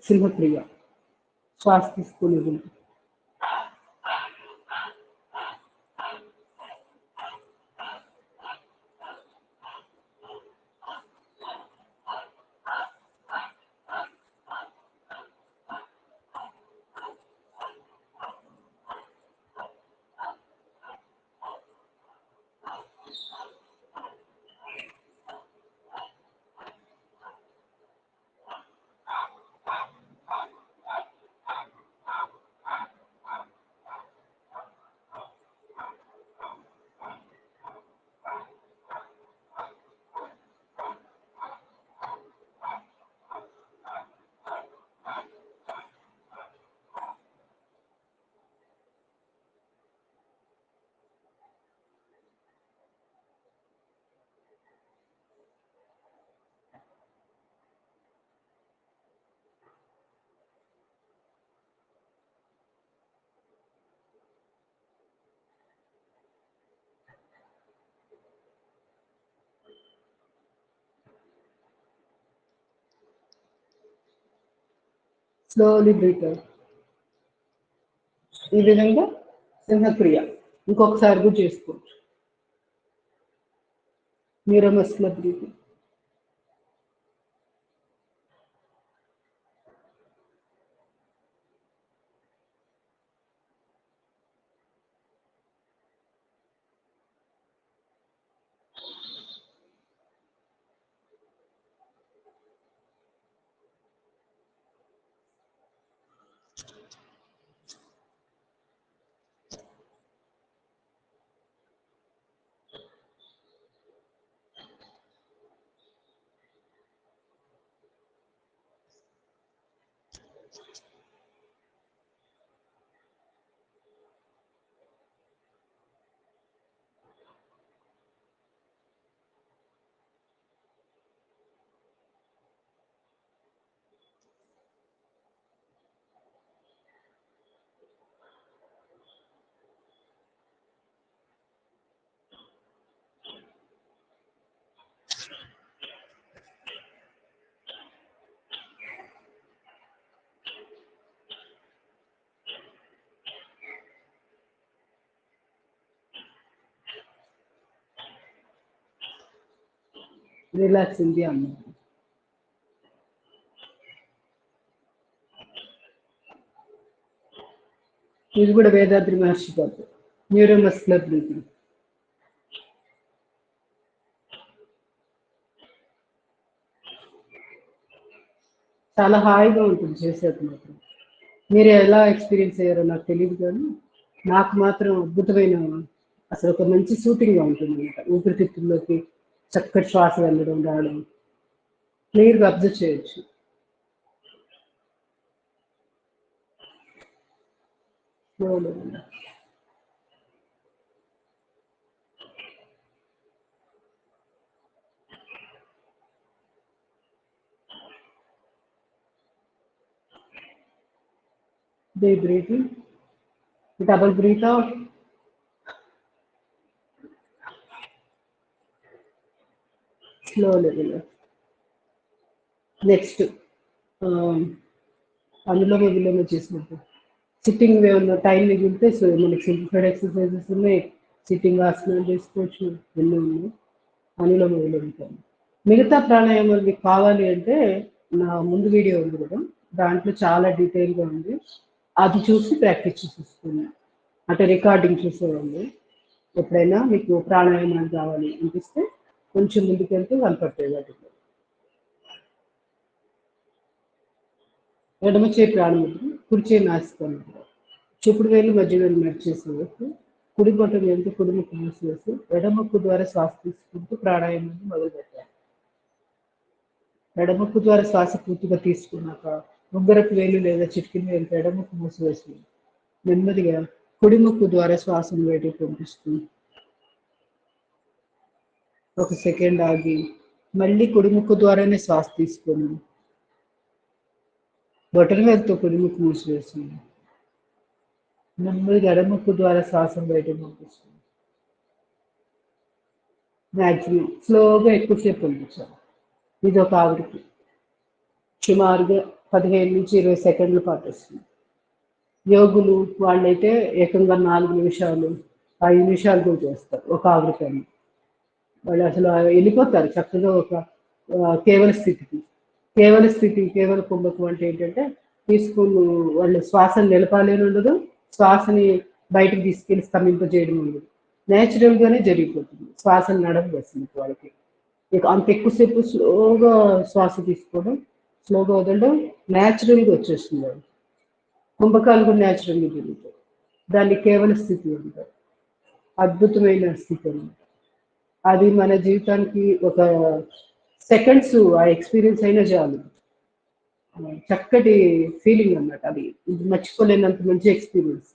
సింహక్రియ, శ్వాస తీసుకునేది. Slowly breathe out. ఈ విధంగా సింహక్రియ ఇంకొకసారి కూడా చేసుకోవచ్చు. Neuromuscular breathing. రిలాక్స్ ఇండియా అన్నమాట. ఇది కూడా వేదాద్రి మహర్షి గారు న్యూరోమస్కులర్ బ్రీతింగ్. చాలా హాయిగా ఉంటుంది చేసేది మాత్రం. మీరు ఎలా ఎక్స్పీరియన్స్ అయ్యారో నాకు తెలియదు, కానీ నాకు మాత్రం అద్భుతమైన, అసలు ఒక మంచి సూటింగ్గా ఉంటుంది అనమాట. ఊపిరితిత్తుల్లోకి చక్కటి శ్వాస వెళ్ళడం రావడం క్లియర్గా అబ్జర్వ్ చేయొచ్చు. Deep breathing, double breathe out. Slowly relax. Next, అందులోనే విలోనే చేసినట్టు సిట్టింగ్ ఏమన్నా టైం మిగిలితే మనకి సింప్లిఫైడ్ ఎక్సర్సైజెస్ ఉన్నాయి, సిట్టింగ్ ఆసనాలు చేసుకోవచ్చు, ఎన్నో ఉన్నాయి. అనులోమ విలోమ. మిగతా ప్రాణాయామాలు మీకు కావాలి అంటే నా ముందు వీడియో ఉంది కదా, దాంట్లో చాలా డీటెయిల్గా ఉంది, అది చూసి ప్రాక్టీస్ చేసేస్తున్నాను. అంటే రికార్డింగ్ చూసేవాళ్ళు ఎప్పుడైనా మీకు ప్రాణాయామం కావాలి అనిపిస్తే కొంచెం ముందుకెళ్తే కనపడతాయి వాటికి. ఎడమ చేయి ప్రాణముద్ర, కుడి చేయి నాసికాముద్ర. చెప్పుడు వేలు మధ్య వేలు నడిచేసి వేసి కుడి బొట్టను వెళ్తే కుడి ముక్కు మూసివేసి ఎడమొక్కు ద్వారా శ్వాస తీసుకుంటూ ప్రాణాయామాన్ని మొదలుపెట్టాలి. ఎడమొక్కు ద్వారా శ్వాస పూర్తిగా తీసుకున్నాక ఉంగరపు వేలు లేదా చిటికిన వేలు ఎడమొక్కు మూసివేసి నెమ్మదిగా కుడి ముక్కు ద్వారా శ్వాసను బయటకు పంపిస్తూ 1 సెకండ్ ఆగి మళ్ళీ కుడి ముక్కు ద్వారానే శ్వాస తీసుకొని బొటన వేలుతో కుడి ముక్కు మూసివేసి నెమ్మదిగా ఎడముక్కు ద్వారా శ్వాసను బయటకు పంపిస్తుంది. మ్యాక్సిమం స్లోగా ఎక్కువసేపు పంపించాలి. ఇది ఒక ఆవిడకి సుమారుగా 15 నుంచి 20 సెకండ్ల పాటు వస్తుంది. యోగులు వాళ్ళైతే ఏకంగా 4 నిమిషాలు 5 నిమిషాలు కూడా చేస్తారు ఒక ఆవిడకని. వాళ్ళు అసలు వెళ్ళిపోతారు చక్కగా ఒక కేవల స్థితికి. కేవల స్థితి, కేవల కుంభకం అంటే ఏంటంటే తీసుకుని వాళ్ళు శ్వాసను నిలపాలని ఉండదు, శ్వాసని బయటకు తీసుకెళ్ళి స్తంభింపజేయడం ఉండదు. నేచురల్గానే జరిగిపోతుంది. శ్వాసను నడవ వస్తుంది వాళ్ళకి. ఇక అంత ఎక్కువసేపు స్లోగా శ్వాస తీసుకోవడం, స్లోగా వదలడం న్యాచురల్గా వచ్చేస్తుంది వాళ్ళకి. కుంభకాలు కూడా న్యాచురల్గా జరుగుతాయి. దాన్ని కేవల స్థితి అంటారు. అద్భుతమైన స్థితి అన్నమాట. అది మన జీవితానికి ఒక సెకండ్స్ ఆ ఎక్స్పీరియన్స్ అయినా చాలు. చక్కటి ఫీలింగ్ అన్నమాట. అది ఇది మర్చిపోలేనంత మంచి ఎక్స్పీరియన్స్.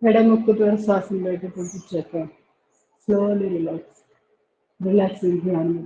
ఎడముక్కుతో శ్వాసను బయట పంపించాక స్లోలీ రిలాక్సింగ్ ధ్యానం.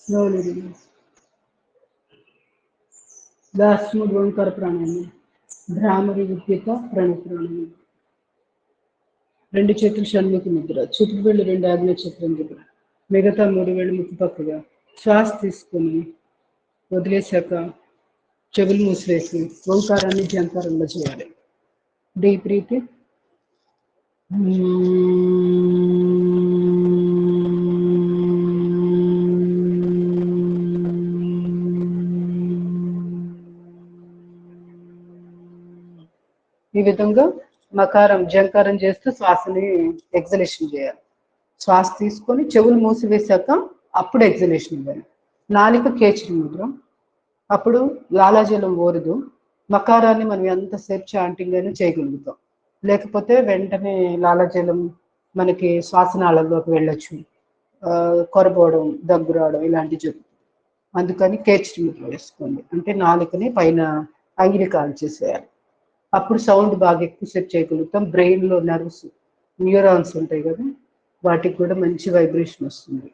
Slowly relax. లాస్ట్ మూడు ఓంకార ప్రాణాయామం. భ్రామరి ఉద్యత ప్రణవ ప్రాణాయామం. రెండు చేతులు షణ్ముఖ ముద్ర, చూపుడు వేళ్ళు రెండు ఆగ్నేయ చక్రం దగ్గర, మిగతా మూడు వేళ్ళు ముక్కు పక్కగా. శ్వాస తీసుకొని వదిలేశాక చెవులు మూసివేసి ఓంకారాన్ని జంకారంలో చేయాలి. Deep breathing. ఈ విధంగా మకారం జంకారం చేస్తూ శ్వాసని ఎగ్జలేషన్ చేయాలి. శ్వాస తీసుకొని చెవులు మూసివేశాక అప్పుడు ఎగ్జలేషన్ ఇవ్వాలి. నాలిక కేచరి ముద్ర. అప్పుడు లాలాజలం ఓరదు. మకారాన్ని మనం ఎంతసేపు చాంటింగ్ అయినా చేయగలుగుతాం. లేకపోతే వెంటనే లాలాజలం మనకి శ్వాసనాళంలోకి వెళ్ళొచ్చు, కొరపోవడం, దగ్గు రావడం ఇలాంటివి జరుగుతుంది. అందుకని కేచరి ముద్ర వేసుకోండి. అంటే నాలుకని పైన అంగిలి కాల్ చేసేయాలి. అప్పుడు సౌండ్ బాగా ఎక్కువసేపు చేయగలుగుతాం. బ్రెయిన్లో నర్వ్స్ న్యూరాన్స్ ఉంటాయి కదా, వాటికి కూడా మంచి వైబ్రేషన్ వస్తుంది.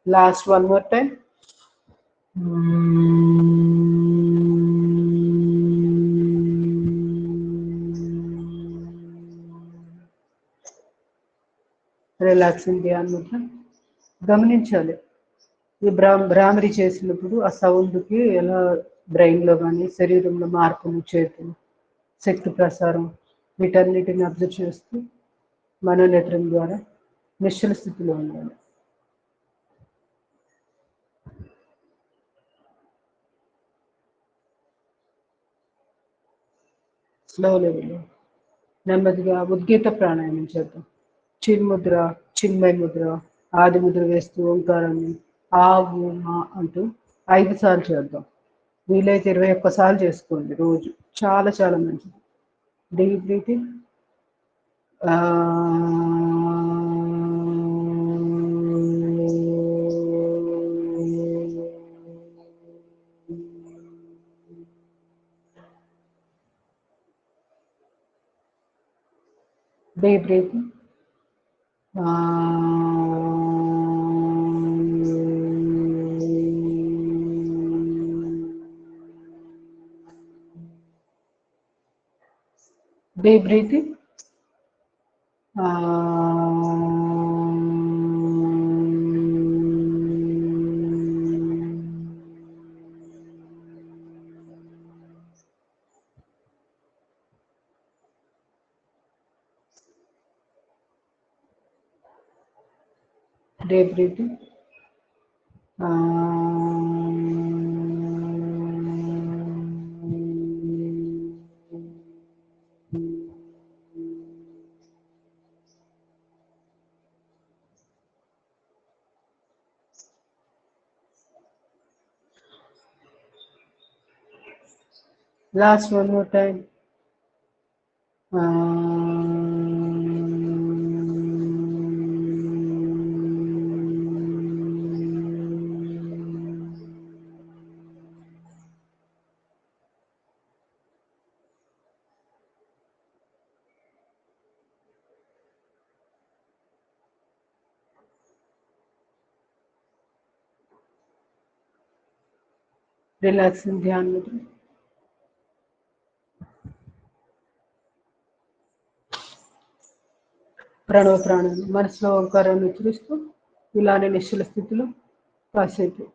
Last one more time. Relaxing ధ్యాన ముద్ర. గమనించాలి ఈ భ్రామరి చేసినప్పుడు ఆ సౌండ్కి ఎలా బ్రెయిన్లో కానీ శరీరంలో మార్పులు, చేతులు, శక్తి ప్రసారం వీటన్నిటిని అబ్జర్వ్ చేస్తూ మనోనేత్రం ద్వారా నిశ్చల స్థితిలో ఉండాలి. స్లోలీ నెమ్మదిగా ఉద్గీత ప్రాణాయామం చేద్దాం. చిన్ముద్ర, చిన్మయ ముద్ర, ఆది ముద్ర వేస్తూ ఓంకారాన్ని ఆ ఊ మా అంటూ 5 సార్లు చేద్దాం. వీలైతే 21 సార్లు చేసుకోండి రోజు. చాలా చాలా మంచిది. Deep breathing. Deep breathing. Deep breathing. Deep breathing. Last one more time. Relaxing ధ్యాన ముద్ర. ప్రణవ ప్రాణాన్ని మనసులో ఓంకారాన్ని ఉచ్చరిస్తూ ఇలానే నిశ్చల స్థితిలో కాసేపు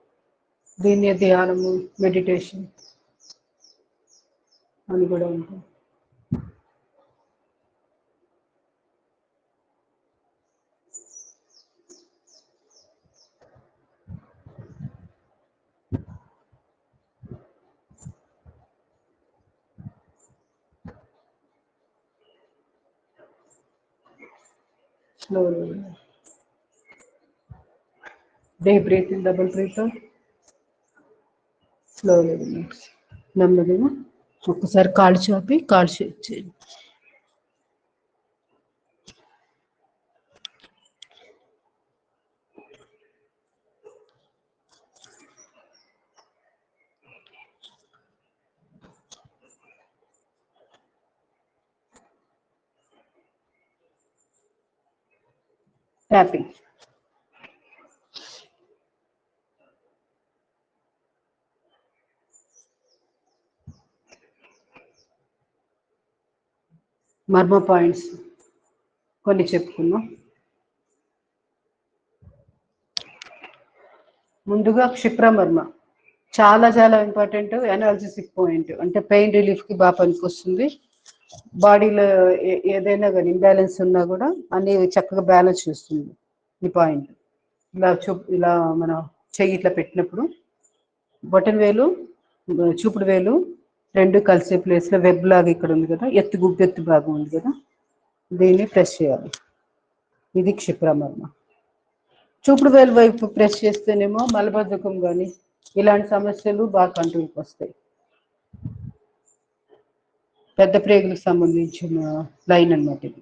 దీన్ని ధ్యానము మెడిటేషన్ అని కూడా ఉంటుంది. Slowly. Deep breath in, double breath out. Slowly relax. నెమ్మదిగా ఒక్కసారి కాళ్ళు చాపి కాళ్ళు షేక్ చేయండి. ట్యాపింగ్. మర్మ పాయింట్స్ కొన్ని చెప్పుకున్నాం. ముందుగా క్షిప్రమర్మ చాలా చాలా ఇంపార్టెంట్ ఎనాలిసిస్ పాయింట్. అంటే పెయిన్ రిలీఫ్ కి బాగా పనికొస్తుంది. బాడీలో ఏదైనా కానీ ఇంబ్యాలెన్స్ ఉన్నా కూడా అన్ని చక్కగా బ్యాలెన్స్ చేస్తుంది ఈ పాయింట్. ఇలా మన చెయ్యి ఇట్లా పెట్టినప్పుడు బొటన్ వేలు చూపుడు వేలు రెండు కలిసే ప్లేస్లో వెబ్ లాగా ఇక్కడ ఉంది కదా, గుబ్బెత్తు భాగం ఉంది కదా, దీన్ని ప్రెస్ చేయాలి. ఇది క్షిప్రమర్మ. చూపుడు వేలు వైపు ప్రెస్ చేస్తేనేమో మలబద్ధకం కానీ ఇలాంటి సమస్యలు బాగా కంట్రోల్కి వస్తాయి. పెద్ద ప్రేగులకు సంబంధించిన లైన్ అన్నమాట ఇది.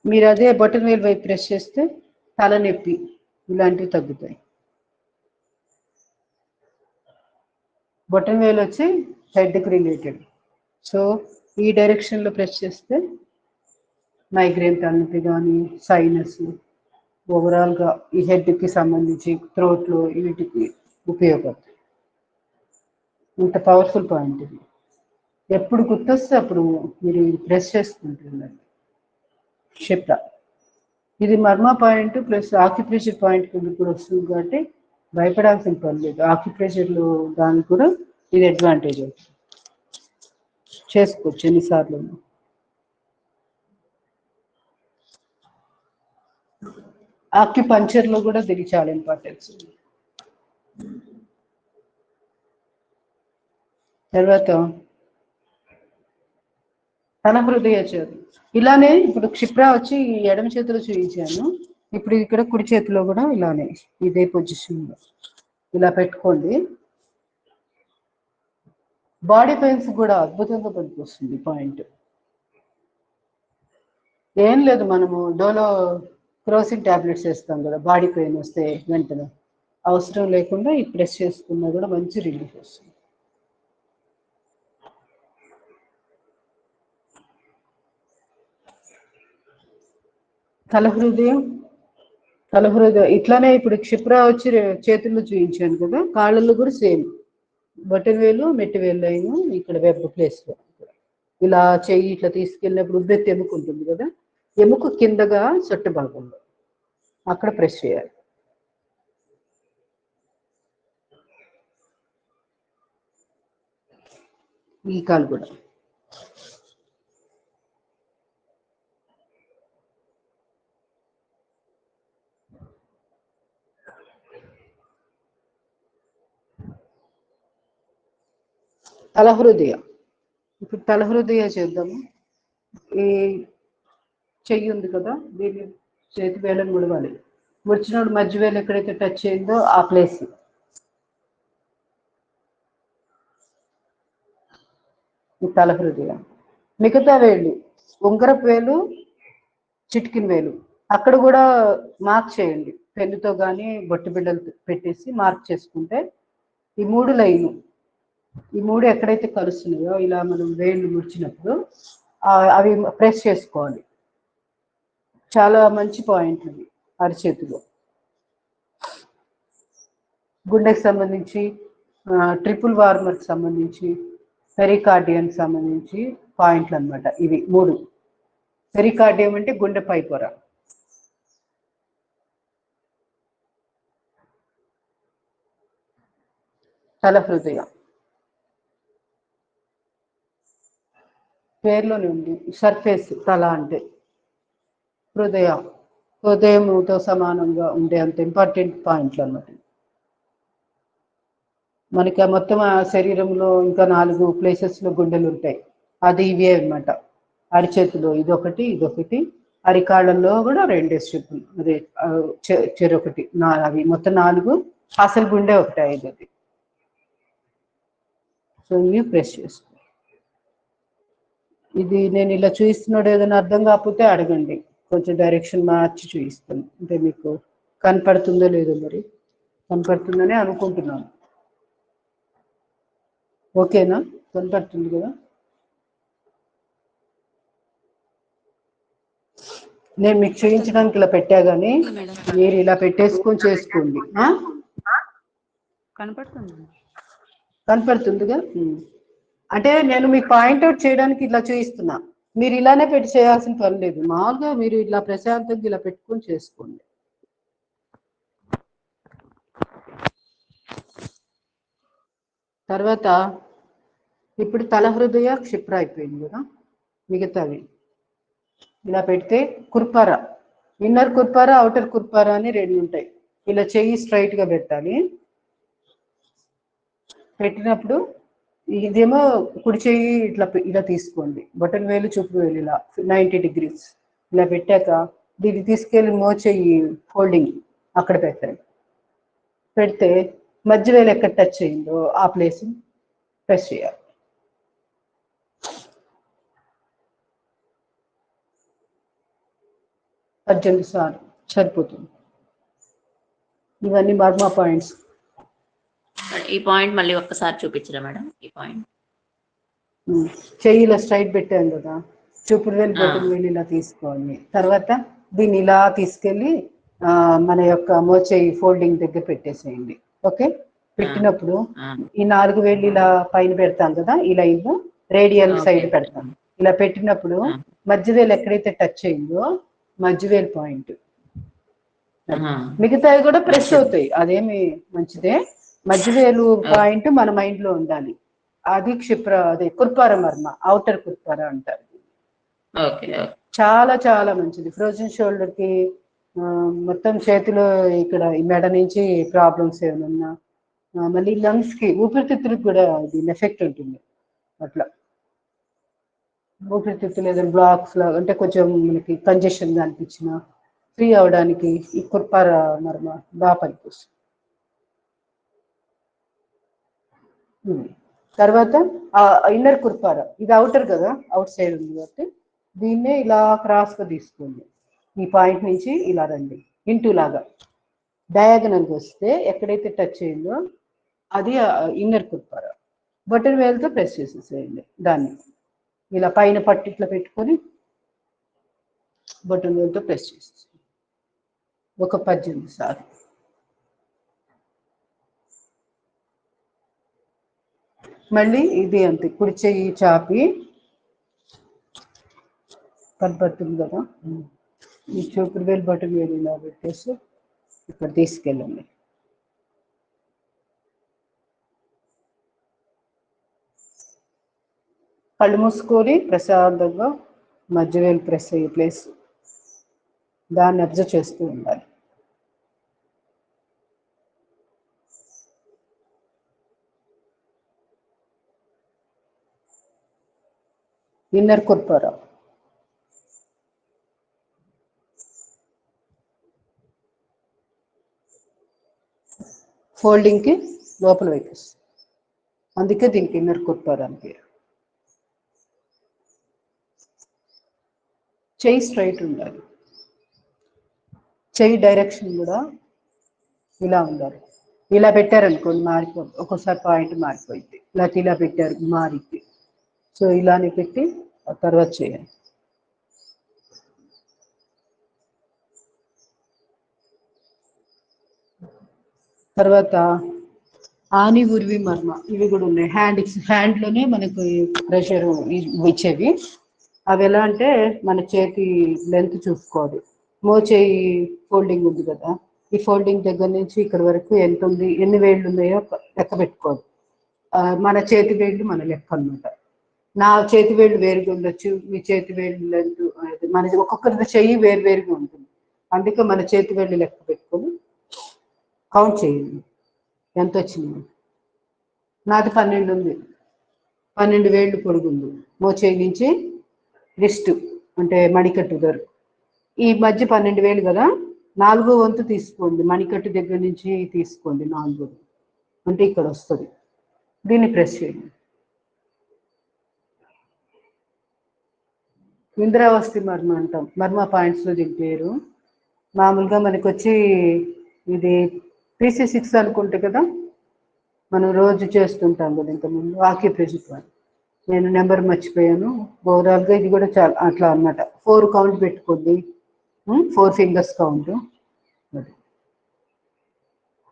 మీరు అదే బొటన్ వేలు వైపు ప్రెస్ చేస్తే తలనొప్పి ఇలాంటివి తగ్గుతాయి. బొటన్ వేలు వచ్చి హెడ్కి రిలేటెడ్. సో ఈ డైరెక్షన్లో ప్రెస్ చేస్తే మైగ్రేన్ తలనొప్పి కానీ సైనస్ ఓవరాల్గా ఈ హెడ్కి సంబంధించి థ్రోట్లో వీటికి ఉపయోగపడుతుంది. ఇంత పవర్ఫుల్ పాయింట్ ఇది. ఎప్పుడు గుర్తొస్తే అప్పుడు మీరు ప్రెస్ చేసుకుంటున్నారు. క్షిప్ర ఇది మర్మ పాయింట్ ప్లస్ ఆక్యుప్రెషర్ పాయింట్ కింద కూడా వస్తుంది కాబట్టి భయపడాల్సిన పని లేదు. ఆక్యుప్రెషర్లో దానికి కూడా ఇది అడ్వాంటేజ్ అవుతుంది. చేసుకోవచ్చు ఎన్నిసార్లు. ఆక్యుపంచర్లో కూడా దీనికి చాలా ఇంపార్టెన్స్ ఉంది. తర్వాత తన హృదయ చేదు. ఇలానే ఇప్పుడు క్షిప్ర వచ్చి ఎడమ చేతిలో చూపించాను. ఇప్పుడు ఇక్కడ కుడి చేతిలో కూడా ఇలానే ఇదే పొజిషన్లో ఇలా పెట్టుకోండి. బాడీ పెయిన్స్ కూడా అద్భుతంగా పనికొస్తుంది పాయింట్. ఏం లేదు, మనము డోలో క్రోసిన్ టాబ్లెట్స్ వేస్తాం కదా బాడీ పెయిన్ వస్తే వెంటనే, అవసరం లేకుండా ఈ ప్రెస్ చేసుకున్నా కూడా మంచి రిలీఫ్ వస్తుంది. తల హృదయం ఇట్లానే ఇప్పుడు క్షిప్ర వచ్చి చేతుల్లో చూపించాను కదా, కాళ్ళల్లో కూడా సేమ్ బొటన్ వేలు మెట్టి వేలు లైన్ ఇక్కడ వెబ్ ప్లేస్లో ఇలా చెయ్యి ఇట్లా తీసుకెళ్ళినప్పుడు ఉబ్బెత్తి ఎముక ఉంటుంది కదా, ఎముక కిందగా సొట్టు భాగంలో అక్కడ ప్రెస్ చేయాలి. ఈ కాలు కూడా తల హృదయ. ఇప్పుడు తల హృదయ చేద్దాము. ఈ చెయ్యి ఉంది కదా, దీన్ని చేతి వేలను ముడవాలి. ముడిచినప్పుడు మధ్య వేలు ఎక్కడైతే టచ్ అయిందో ఆ ప్లేస్. ఈ తల హృదయ. మిగతా వేళ్ళు ఉంగరపు వేలు చిటికిన వేలు అక్కడ కూడా మార్క్ చేయండి. పెన్నుతో కానీ బొట్టు బిళ్ళలు పెట్టేసి మార్క్ చేసుకుంటే ఈ మూడు లైను, ఈ మూడు ఎక్కడైతే కలుస్తున్నాయో ఇలా మనం వేళ్ళు ముడిచినప్పుడు అవి ప్రెస్ చేసుకోవాలి. చాలా మంచి పాయింట్ ఇది అరిచేతిలో. గుండెకి సంబంధించి ట్రిపుల్ వార్మర్కి సంబంధించి పెరికార్డియానికి సంబంధించి పాయింట్లు అన్నమాట. ఇవి 3. పెరికార్డియం అంటే గుండె పై పొర. తల హృదయం పేర్లోనే ఉంది. సర్ఫేస్ తల అంటే హృదయంతో సమానంగా ఉండే అంత ఇంపార్టెంట్ పాయింట్లు అన్నమాట. మనకి మొత్తం ఆ శరీరంలో ఇంకా 4 ప్లేసెస్లో గుండెలు ఉంటాయి. అది ఇవే అనమాట. అరిచేతిలో ఇదొకటి, అరికాళ్ళల్లో కూడా 2 స్ట్రిప్పులు, అదే చెరొకటి, అవి మొత్తం 4. అసలు గుండె ఒకటి 5 అది. సో ఇవి ప్రెస్ చేసుకో. ఇది నేను ఇలా చూపిస్తున్నాడు, ఏదైనా అర్థం కాకపోతే అడగండి, కొంచెం డైరెక్షన్ మార్చి చూపిస్తాను. అంటే మీకు కనపడుతుందో లేదో, మరి కనపడుతుందని అనుకుంటున్నాను. ఓకేనా? కనపడుతుంది కదా? నేను మీకు చూపించడానికి ఇలా పెట్టా కానీ మీరు ఇలా పెట్టేసుకొని చేసుకోండి. కనపడుతుందిగా? అంటే నేను మీకు పాయింట్అవుట్ చేయడానికి ఇలా చూపిస్తున్నా. మీరు ఇలానే పెట్టి చేయాల్సిన పని లేదు. మామూలుగా మీరు ఇలా ప్రశాంతంగా ఇలా పెట్టుకొని చేసుకోండి. తర్వాత ఇప్పుడు తల హృదయ క్షిప్ర అయిపోయింది కదా. మిగతావి ఇలా పెడితే కుర్పార, ఇన్నర్ కుర్పార, అవుటర్ కుర్పార అని 2 ఉంటాయి. ఇలా చెయ్యి స్ట్రైట్ గా పెట్టాలి. పెట్టినప్పుడు ఇదేమో కుడి చెయ్యి ఇలా తీసుకోండి. బొటన్ వేలు, చూపు వేలు ఇలా 90 degrees ఇలా పెట్టాక దీన్ని తీసుకెళ్ళి మోచెయ్యి ఫోల్డింగ్ అక్కడ పెట్టండి. పెడితే మధ్య వేలు ఎక్కడ టచ్ అయిందో ఆ ప్లేస్ ప్రెస్ చేయాలి. పద్దెనిమిది సార్లు సరిపోతుంది. ఇవన్నీ మర్మా పాయింట్స్. ఈ పాయింట్ మళ్ళీ ఒక్కసారి చూపించరా మేడం? ఈ పాయింట్ చెయ్యి ఇలా స్ట్రైట్ పెట్టాను కదా, చూపుడు వేలు బొటన్ వేలు ఇలా తీసుకోవాలి. తర్వాత దీన్ని ఇలా తీసుకెళ్ళి మన యొక్క మోచేయి ఫోల్డింగ్ దగ్గర పెట్టేసేయండి. ఓకే? పెట్టినప్పుడు ఈ 4 వేలు ఇలా పైన పెడతాం కదా, ఈ లైన్ రేడియల్ సైడ్ పెడతాం. ఇలా పెట్టినప్పుడు మధ్య వేలు ఎక్కడైతే టచ్ అయిందో మధ్య వేలు పాయింట్, మిగతావి కూడా ప్రెస్ అవుతాయి, అదేమి మంచిదే. మధ్య వేలు పాయింట్ మన మైండ్ లో ఉండాలి. అది క్షిప్ర, అదే కుర్పార మర్మ, అవుటర్ కుర్పార అంటారు. చాలా చాలా మంచిది. ఫ్రోజన్ షోల్డర్ కి, మొత్తం చేతిలో ఇక్కడ మెడ నుంచి ప్రాబ్లమ్స్ ఏమన్నా, మళ్ళీ లంగ్స్ కి, ఊపిరితిత్తులకు కూడా ఇది ఎఫెక్ట్ ఉంటుంది. అట్లా ఊపిరితిత్తులు ఏదైనా బ్లాక్స్ లాగా అంటే కొంచెం మనకి కంజెషన్ అనిపించిన ఫ్రీ అవడానికి ఈ కుర్పార మర్మ బాగా పనికొస్తుంది. తర్వాత ఇన్నర్ కుర్పార, ఇది అవుటర్ కదా, అవుట్ సైడ్ ఉంది కాబట్టి దీన్నే ఇలా క్రాస్ గా తీసుకోండి. ఈ పాయింట్ నుంచి ఇలా రండి, ఇంటూ లాగా డయాగనల్ వస్తే ఎక్కడైతే టచ్ అయిందో అది ఇన్నర్ కుర్పార. బొటన్ వేలుతో ప్రెస్ చేసేసేయండి. దాన్ని ఇలా పైన పట్టు ఇట్లా పెట్టుకొని బొటన్ వేలుతో ప్రెస్ చేసేసేయండి ఒక 18 సార్లు. మళ్ళీ ఇది అంతే, కుడి చెయ్యి చాపి, కనపడుతుంది కదా, ఈ చూపుడు వేలు బొటన్ వేలు ఇలా పెట్టేసి ఇక్కడ తీసుకెళ్ళండి. కళ్ళు మూసుకొని ప్రశాంతంగా మధ్య వేలు ప్రెస్ అయ్యే ప్లేస్ దాన్ని అబ్జర్వ్ చేస్తూ ఉండాలి. ఇన్నర్ కుర్పార, ఫోల్డింగ్ కి లోపల వైపు, అందుకే దీనికి ఇన్నర్ కుర్పార అని పేరు. చెయ్యి స్ట్రైట్ ఉండాలి. చెయ్యి డైరెక్షన్ కూడా ఇలా ఉండాలి. ఇలా పెట్టారనుకోండి మారిపోతుంది, ఒక్కోసారి పాయింట్ మారిపోయింది. లేకపోతే ఇలా పెట్టారు మారింది. సో ఇలానే పెట్టి ఆ తర్వాత చేయండి. తర్వాత ఆని ఉర్వి మర్మ ఇవి కూడా ఉన్నాయి. హ్యాండ్లోనే మనకు ప్రెషర్ ఇచ్చేవి. అవి ఎలా అంటే మన చేతి లెంత్ చూసుకోవాలి. మోచేయి ఫోల్డింగ్ ఉంది కదా, ఈ ఫోల్డింగ్ దగ్గర నుంచి ఇక్కడ వరకు ఎంత ఉంది, ఎన్ని వేళ్ళు ఉన్నాయో లెక్క పెట్టుకోవాలి. మన చేతి వేళ్ళు మన లెక్క అనమాట. నా చేతి వేళ్ళు వేరుగా ఉండొచ్చు, మీ చేతి వేళ్ళు లెంత్ మన ఒక్కొక్కరి చెయ్యి వేరుగా ఉంటుంది. అందుకే మన చేతి వేళ్ళు లెక్క పెట్టుకొని కౌంట్ చేయండి ఎంత వచ్చింది. నాది 12 ఉంది, 12 వేళ్ళు పొడుగుంది మోచేయి నుంచి రిస్ట్ అంటే మణికట్టు గారు ఈ మధ్య 12 వేలు కదా, 4వ వంతు తీసుకోండి, మణికట్టు దగ్గర నుంచి తీసుకోండి 4 అంటే ఇక్కడ వస్తుంది. దీన్ని ప్రెస్ చేయండి. ఇంద్రావస్థి మర్మ అంటాం, మర్మ పాయింట్స్లో దీని పేరు. మామూలుగా మనకు వచ్చి ఇది PC6 అనుకుంటే కదా, మనం రోజు చేస్తుంటాం కదా ఇంతకుముందు ఆక్యుప్రెషర్. నేను నెంబర్ మర్చిపోయాను. ఓవరాల్గా ఇది కూడా చాలా అట్లా అన్నమాట. 4 కౌంట్ పెట్టుకోండి, 4 ఫింగర్స్ కౌంట్. అది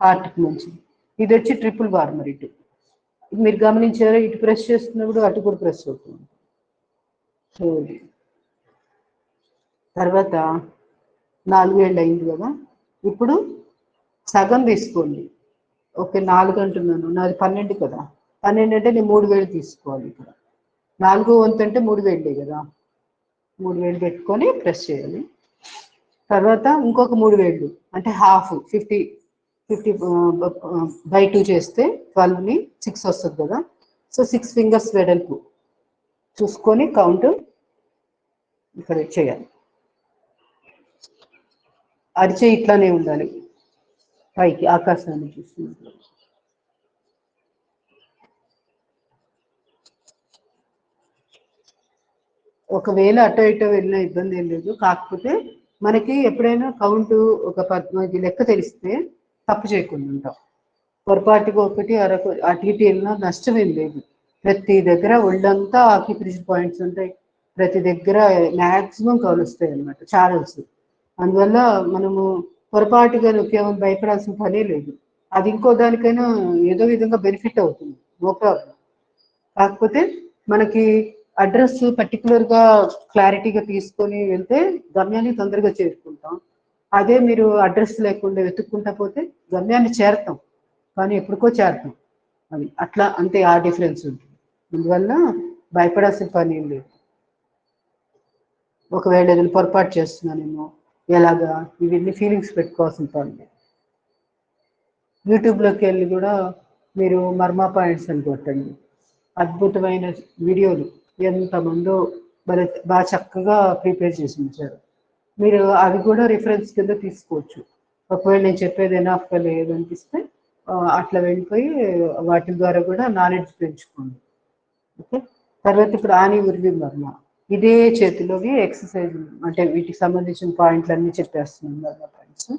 హార్ట్కి మంచిది. ఇది వచ్చి ట్రిపుల్ వార్మర్. ఇటు మీరు గమనించారా, ఇటు ప్రెస్ చేస్తున్నప్పుడు అటు కూడా ప్రెస్ అవుతుంది. సో తర్వాత 4 వేళ్ళు అయింది కదా, ఇప్పుడు సగం తీసుకోండి. ఓకే 4 అంటున్నాను, నాది 12 కదా, 12 అంటే నేను 3 వేలు తీసుకోవాలి. ఇక్కడ 4వ వంతు అంటే 3 వేళ్ళే కదా, 3 వేలు పెట్టుకొని ప్రెస్ చేయాలి. తర్వాత ఇంకొక 3 వేళ్ళు అంటే హాఫ్ 50 బై 2 చేస్తే 12ని 6 వస్తుంది కదా. సో 6 ఫింగర్స్ వెడల్పు చూసుకొని కౌంట్ ఇక్కడ చేయాలి. అరిచే ఇట్లానే ఉండాలి, పైకి ఆకాశాన్ని చూస్తున్నట్లు. ఒకవేళ అటో ఇటో వెళ్ళినా ఇబ్బంది ఏం లేదు. కాకపోతే మనకి ఎప్పుడైనా కౌంట్ ఒక లెక్క తెలిస్తే తప్పు చేయకుండా ఉంటాం. పొరపాటుగా ఒకటి అటు ఇటు వెళ్ళినా నష్టం ఏం లేదు. ప్రతి దగ్గర ఒళ్ళంతా ఆక్యుప్రెషర్ పాయింట్స్ ఉంటాయి, ప్రతి దగ్గర మ్యాక్సిమం కలుస్తాయి అన్నమాట, ఛానల్స్. అందువల్ల మనము పొరపాటుగా కేవలం భయపడాల్సిన పనే లేదు. అది ఇంకో దానికైనా ఏదో విధంగా బెనిఫిట్ అవుతుంది, నో ప్రాబ్లం. కాకపోతే మనకి అడ్రస్ పర్టికులర్గా క్లారిటీగా తీసుకొని వెళ్తే గమ్యాన్ని తొందరగా చేరుకుంటాం. అదే మీరు అడ్రస్ లేకుండా వెతుక్కుంటా పోతే గమ్యాన్ని చేరతాం, కానీ ఎప్పటికో చేరతాం. అది అట్లా అంతే, ఆ డిఫరెన్స్ ఉంటుంది. అందువల్ల భయపడాల్సిన పని ఏం లేదు. ఒకవేళ ఏదైనా పొరపాటు చేస్తున్నానేమో ఎలాగా, ఇవన్నీ ఫీలింగ్స్ పెట్టుకోవాల్సిన పని లేదు. యూట్యూబ్లోకి వెళ్ళి కూడా మీరు మర్మా పాయింట్స్ అని కొట్టండి, అద్భుతమైన వీడియోలు ఎంతమందో బాగా చక్కగా ప్రిపేర్ చేసి ఉంచారు. మీరు అవి కూడా రిఫరెన్స్ కింద తీసుకోవచ్చు. ఒకవేళ నేను చెప్పేది ఎనాఫ్గా లేదు అనిపిస్తే అట్లా వెళ్ళిపోయి వాటి ద్వారా కూడా నాలెడ్జ్ పెంచుకోండి. ఓకే. తర్వాత ఇప్పుడు ఆని ఉర్వి మర్మ, ఇదే చేతిలోవి ఎక్సర్సైజ్ అంటే వీటికి సంబంధించిన పాయింట్లు అన్నీ చెప్పేస్తున్నాను. మర్మ పాయింట్స్.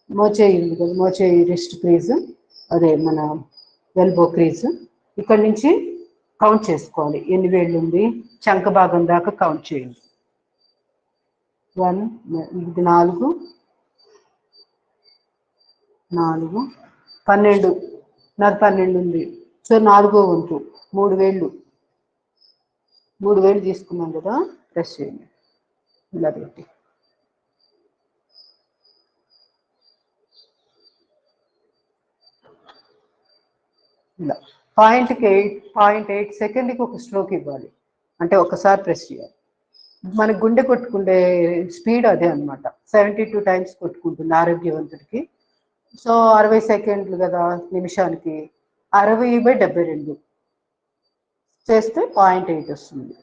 మోచేయి ఉంది కదా, మోచేయి రిస్ట్ క్రీజ్, అదే మన ఎల్బో క్రీజ్, ఇక్కడ నుంచి కౌంట్ చేసుకోవాలి ఎన్ని వేళ్ళు ఉంది, చంక భాగం దాకా కౌంట్ చేయండి. 1 ఇది 4 4 12, నాకు 12 ఉంది. సో 4వ వంతు 3 వేళ్ళు తీసుకున్నాం కదా, ప్రెస్ చేయండి ఇలా పెట్టి. ఇలా 0.8 సెకండ్కి ఒక స్ట్రోక్ ఇవ్వాలి, అంటే ఒకసారి ప్రెస్ చేయాలి. మన గుండె కొట్టుకుండే స్పీడ్ అదే అనమాట, 72 టైమ్స్ కొట్టుకుంటుంది ఆరోగ్యవంతుడికి. సో 60 సెకండ్లు కదా నిమిషానికి, 60/72 చేస్తే 0.8 వస్తుంది.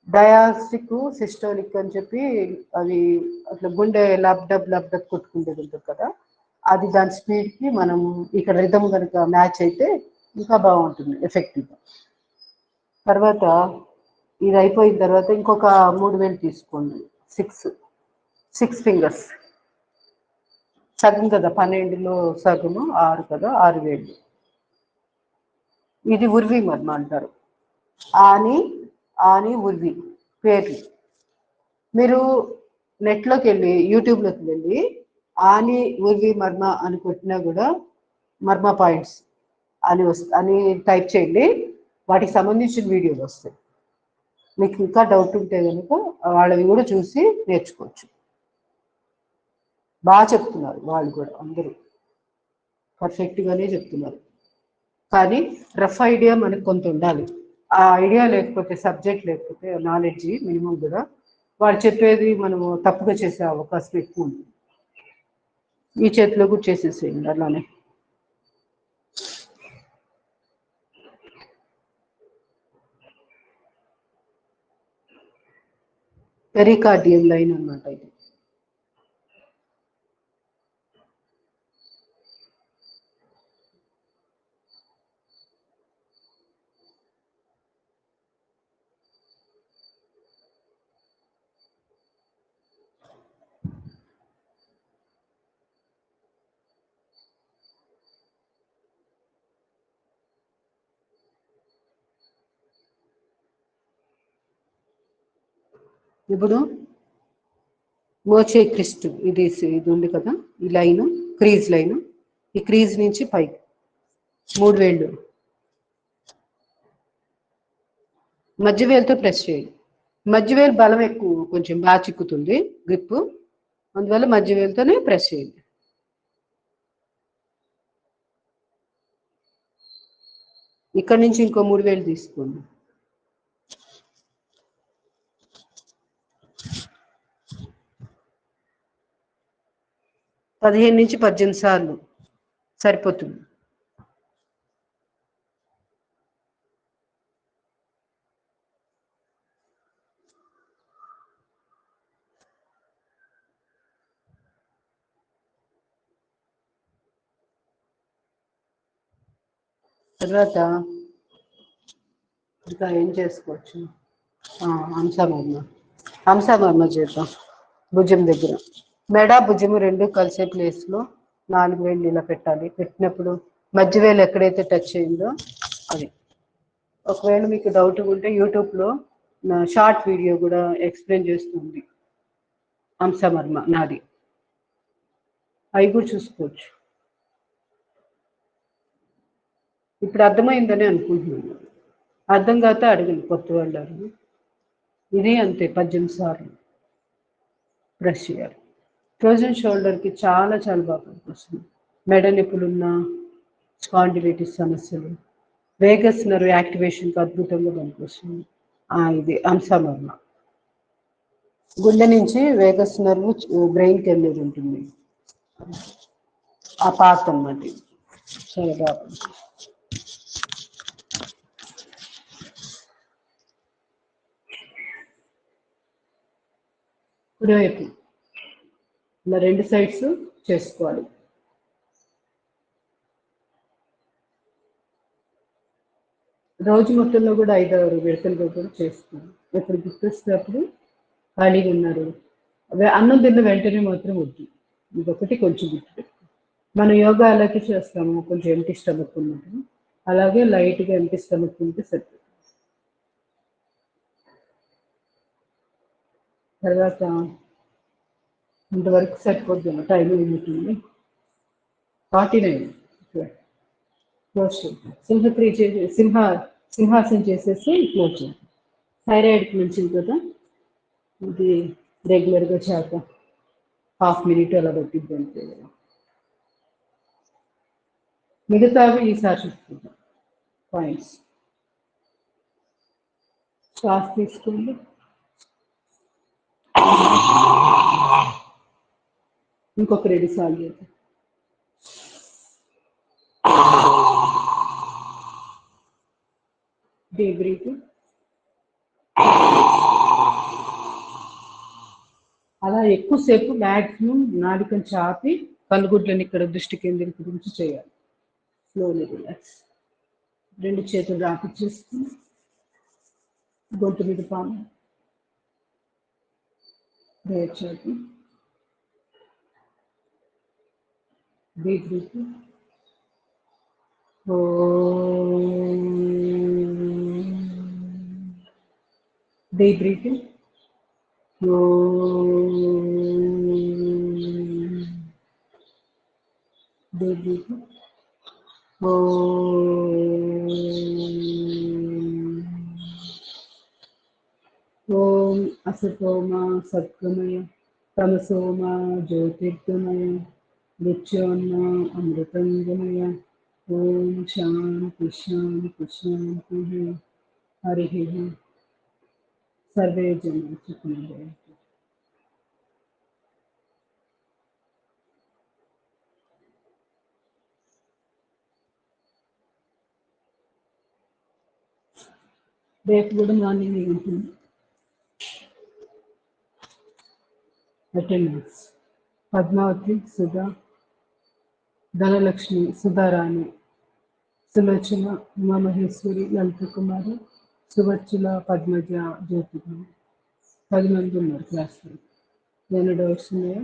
డయాస్టిక్ సిస్టోలిక్ అని చెప్పి అవి అట్లా గుండె లబ్డబ్ కొట్టుకుంటేది ఉంటుంది కదా, అది దాని స్పీడ్కి మనం ఇక్కడ రిథమ్ కనుక మ్యాచ్ అయితే ఇంకా బాగుంటుంది ఎఫెక్టివ్గా. తర్వాత ఇది అయిపోయిన తర్వాత ఇంకొక 3 వేలు తీసుకోండి, 6 ఫింగర్స్, సగం కదా 12లో సగము 6 కదా, 6 వేలు. ఇది ఉర్వి మర్మ అంటారు, ఆని ఉర్వి పేర్లు. మీరు నెట్లోకి వెళ్ళి యూట్యూబ్లోకి వెళ్ళి ఆని ఉర్వి మర్మ అని కొట్టినా కూడా మర్మ పాయింట్స్ అని టైప్ చేయండి, వాటికి సంబంధించిన వీడియోలు వస్తాయి. మీకు ఇంకా డౌట్ ఉంటే కనుక వాళ్ళని కూడా చూసి నేర్చుకోవచ్చు. బాగా చెప్తున్నారు వాళ్ళు కూడా, అందరూ పర్ఫెక్ట్గానే చెప్తున్నారు. కానీ రఫ్ ఐడియా మనకు కొంత ఉండాలి. ఆ ఐడియా లేకపోతే, సబ్జెక్ట్ లేకపోతే, నాలెడ్జ్ మినిమం కూడా వాళ్ళు చెప్పేది మనము తప్పుగా చేసే అవకాశం ఎక్కువ ఉంది. ఈ చేతిలో కూడా చేసేసేయండి అలానే. పెరికార్డియల్ లైన్ అన్నమాట ఇది. ఇప్పుడు మోచే క్రిస్ట్ ఇది ఉంది కదా, ఈ లైన్ క్రీజ్ లైన్, ఈ క్రీజ్ నుంచి పైకి 3 వేళ్ళు మధ్య వేలుతో ప్రెస్ చేయండి. మధ్య వేలు బలం ఎక్కువ, కొంచెం బాగా చిక్కుతుంది గ్రిప్, అందువల్ల మధ్య వేలుతోనే ప్రెస్ చేయండి. ఇక్కడ నుంచి ఇంకో 3 వేలు తీసుకోండి. పదిహేను నుంచి 18 సార్లు సరిపోతుంది. తర్వాత ఇంకా ఏం చేసుకోవచ్చు, హంసమర్మ చేద్దాం. భుజం దగ్గర మెడ భుజము రెండు కలిసే ప్లేస్లో 4 వేళ్ళు ఇలా పెట్టాలి. పెట్టినప్పుడు మధ్య వేలు ఎక్కడైతే టచ్ అయిందో అది. ఒకవేళ మీకు డౌట్ ఉంటే యూట్యూబ్లో నా షార్ట్ వీడియో కూడా ఎక్స్ప్లెయిన్ చేస్తుంది హంసమర్మ నాది, అవి కూడా చూసుకోవచ్చు. ఇప్పుడు అర్థమైందని అనుకుంటున్నాను. అర్థం కాక అడగండి కొత్త వాళ్ళు. ఇది అంతే 18 సార్లు ప్రెస్ చేయాలి. ఫ్రోజన్ షోల్డర్కి చాలా చాలా బాగా పనికొస్తుంది. మెడ నొప్పులున్న, స్పాండిలైటిస్ సమస్యలు, వేగస్ నర్వ్ యాక్టివేషన్కి అద్భుతంగా పనికొస్తుంది. ఇది హంసమర్మ. గుండె నుంచి వేగస్ నర్వ్ బ్రెయిన్కి వెళ్ళేది ఉంటుంది, ఆ పార్ట్ అన్నమాట. చాలా బాగా కుడివైపు ఇలా 2 సైడ్స్ చేసుకోవాలి. రోజు మొత్తంలో కూడా 5-6 విడతలుగా కూడా చేస్తున్నాను. ఎప్పుడు గుర్తొచ్చినప్పుడు ఖాళీగా ఉన్నారు, అన్నం తిన్న వెంటనే మాత్రం వద్దు. ఇదొకటి కొంచెం గుర్తుపెట్టు. మనం యోగా అలాగే చేస్తాము, కొంచెం ఎంటీ స్టమక్ ఉన్నప్పుడు, అలాగే లైట్గా ఎంటీ స్టమక్ ఉంటే సరిపోతుంది. తర్వాత ఇంతవరకు సరిపోద్ది, టైం లిమిట్ ఉంది. 49 క్లోజ్ చేయండి. సింహాసనం చేసేసి క్లోజ్ చేయండి. థైరాయిడ్కి మంచిది కదా ఇది, రెగ్యులర్గా చేద్దాం. ½ మినిట్ అలా పట్టిద్ది అంతే. మిగతావి ఈసారి చూసుకుందాం. పాయింట్స్ శ్వాస తీసుకోండి. ఇంకొక 2 సార్లు చేద్దాం. Deep breathing. అలా ఎక్కువసేపు మ్యాక్సిమం నాలుకను చాపి కనుగుడ్లను ఇక్కడ దృష్టి కేంద్రీకరించి చేయాలి. Slowly relax. 2 చేతులు రాపిచ్చేసుకుని గొంతు మీద పాము ప్రేయర్ చేద్దాం. Deep breathing. Deep breathing. Deep breathing. ఓం అసతో మా సత్కమయ తమసో మా జ్యోతిర్గమయ మృత్యోర్మ అమృతంగమయ ఓం శాంతి శాంతి శాంతి హరి సర్వే జన సుఖినో. రేపు కూడా మార్నింగ్ ఉంటుంది అటెండెన్స్. పద్మావతి, సుధా, ధనలక్ష్మి, సుధారాణి, సులోచన, ఉమామహేశ్వరి, లలిత కుమారి, సువర్చుల, పద్మజ, జ్యోతి 10 మంది ఉన్నారు క్లాస్లో. నేను డౌట్స్ ఉన్నాయా?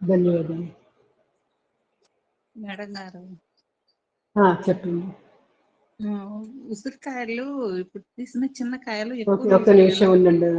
ధన్యవాదాలు. మేడం గారు చెప్పండి. ఉసిరికాయలు ఇప్పుడు తీసిన చిన్న కాయలు ఒక్క నిమిషం ఉండండి.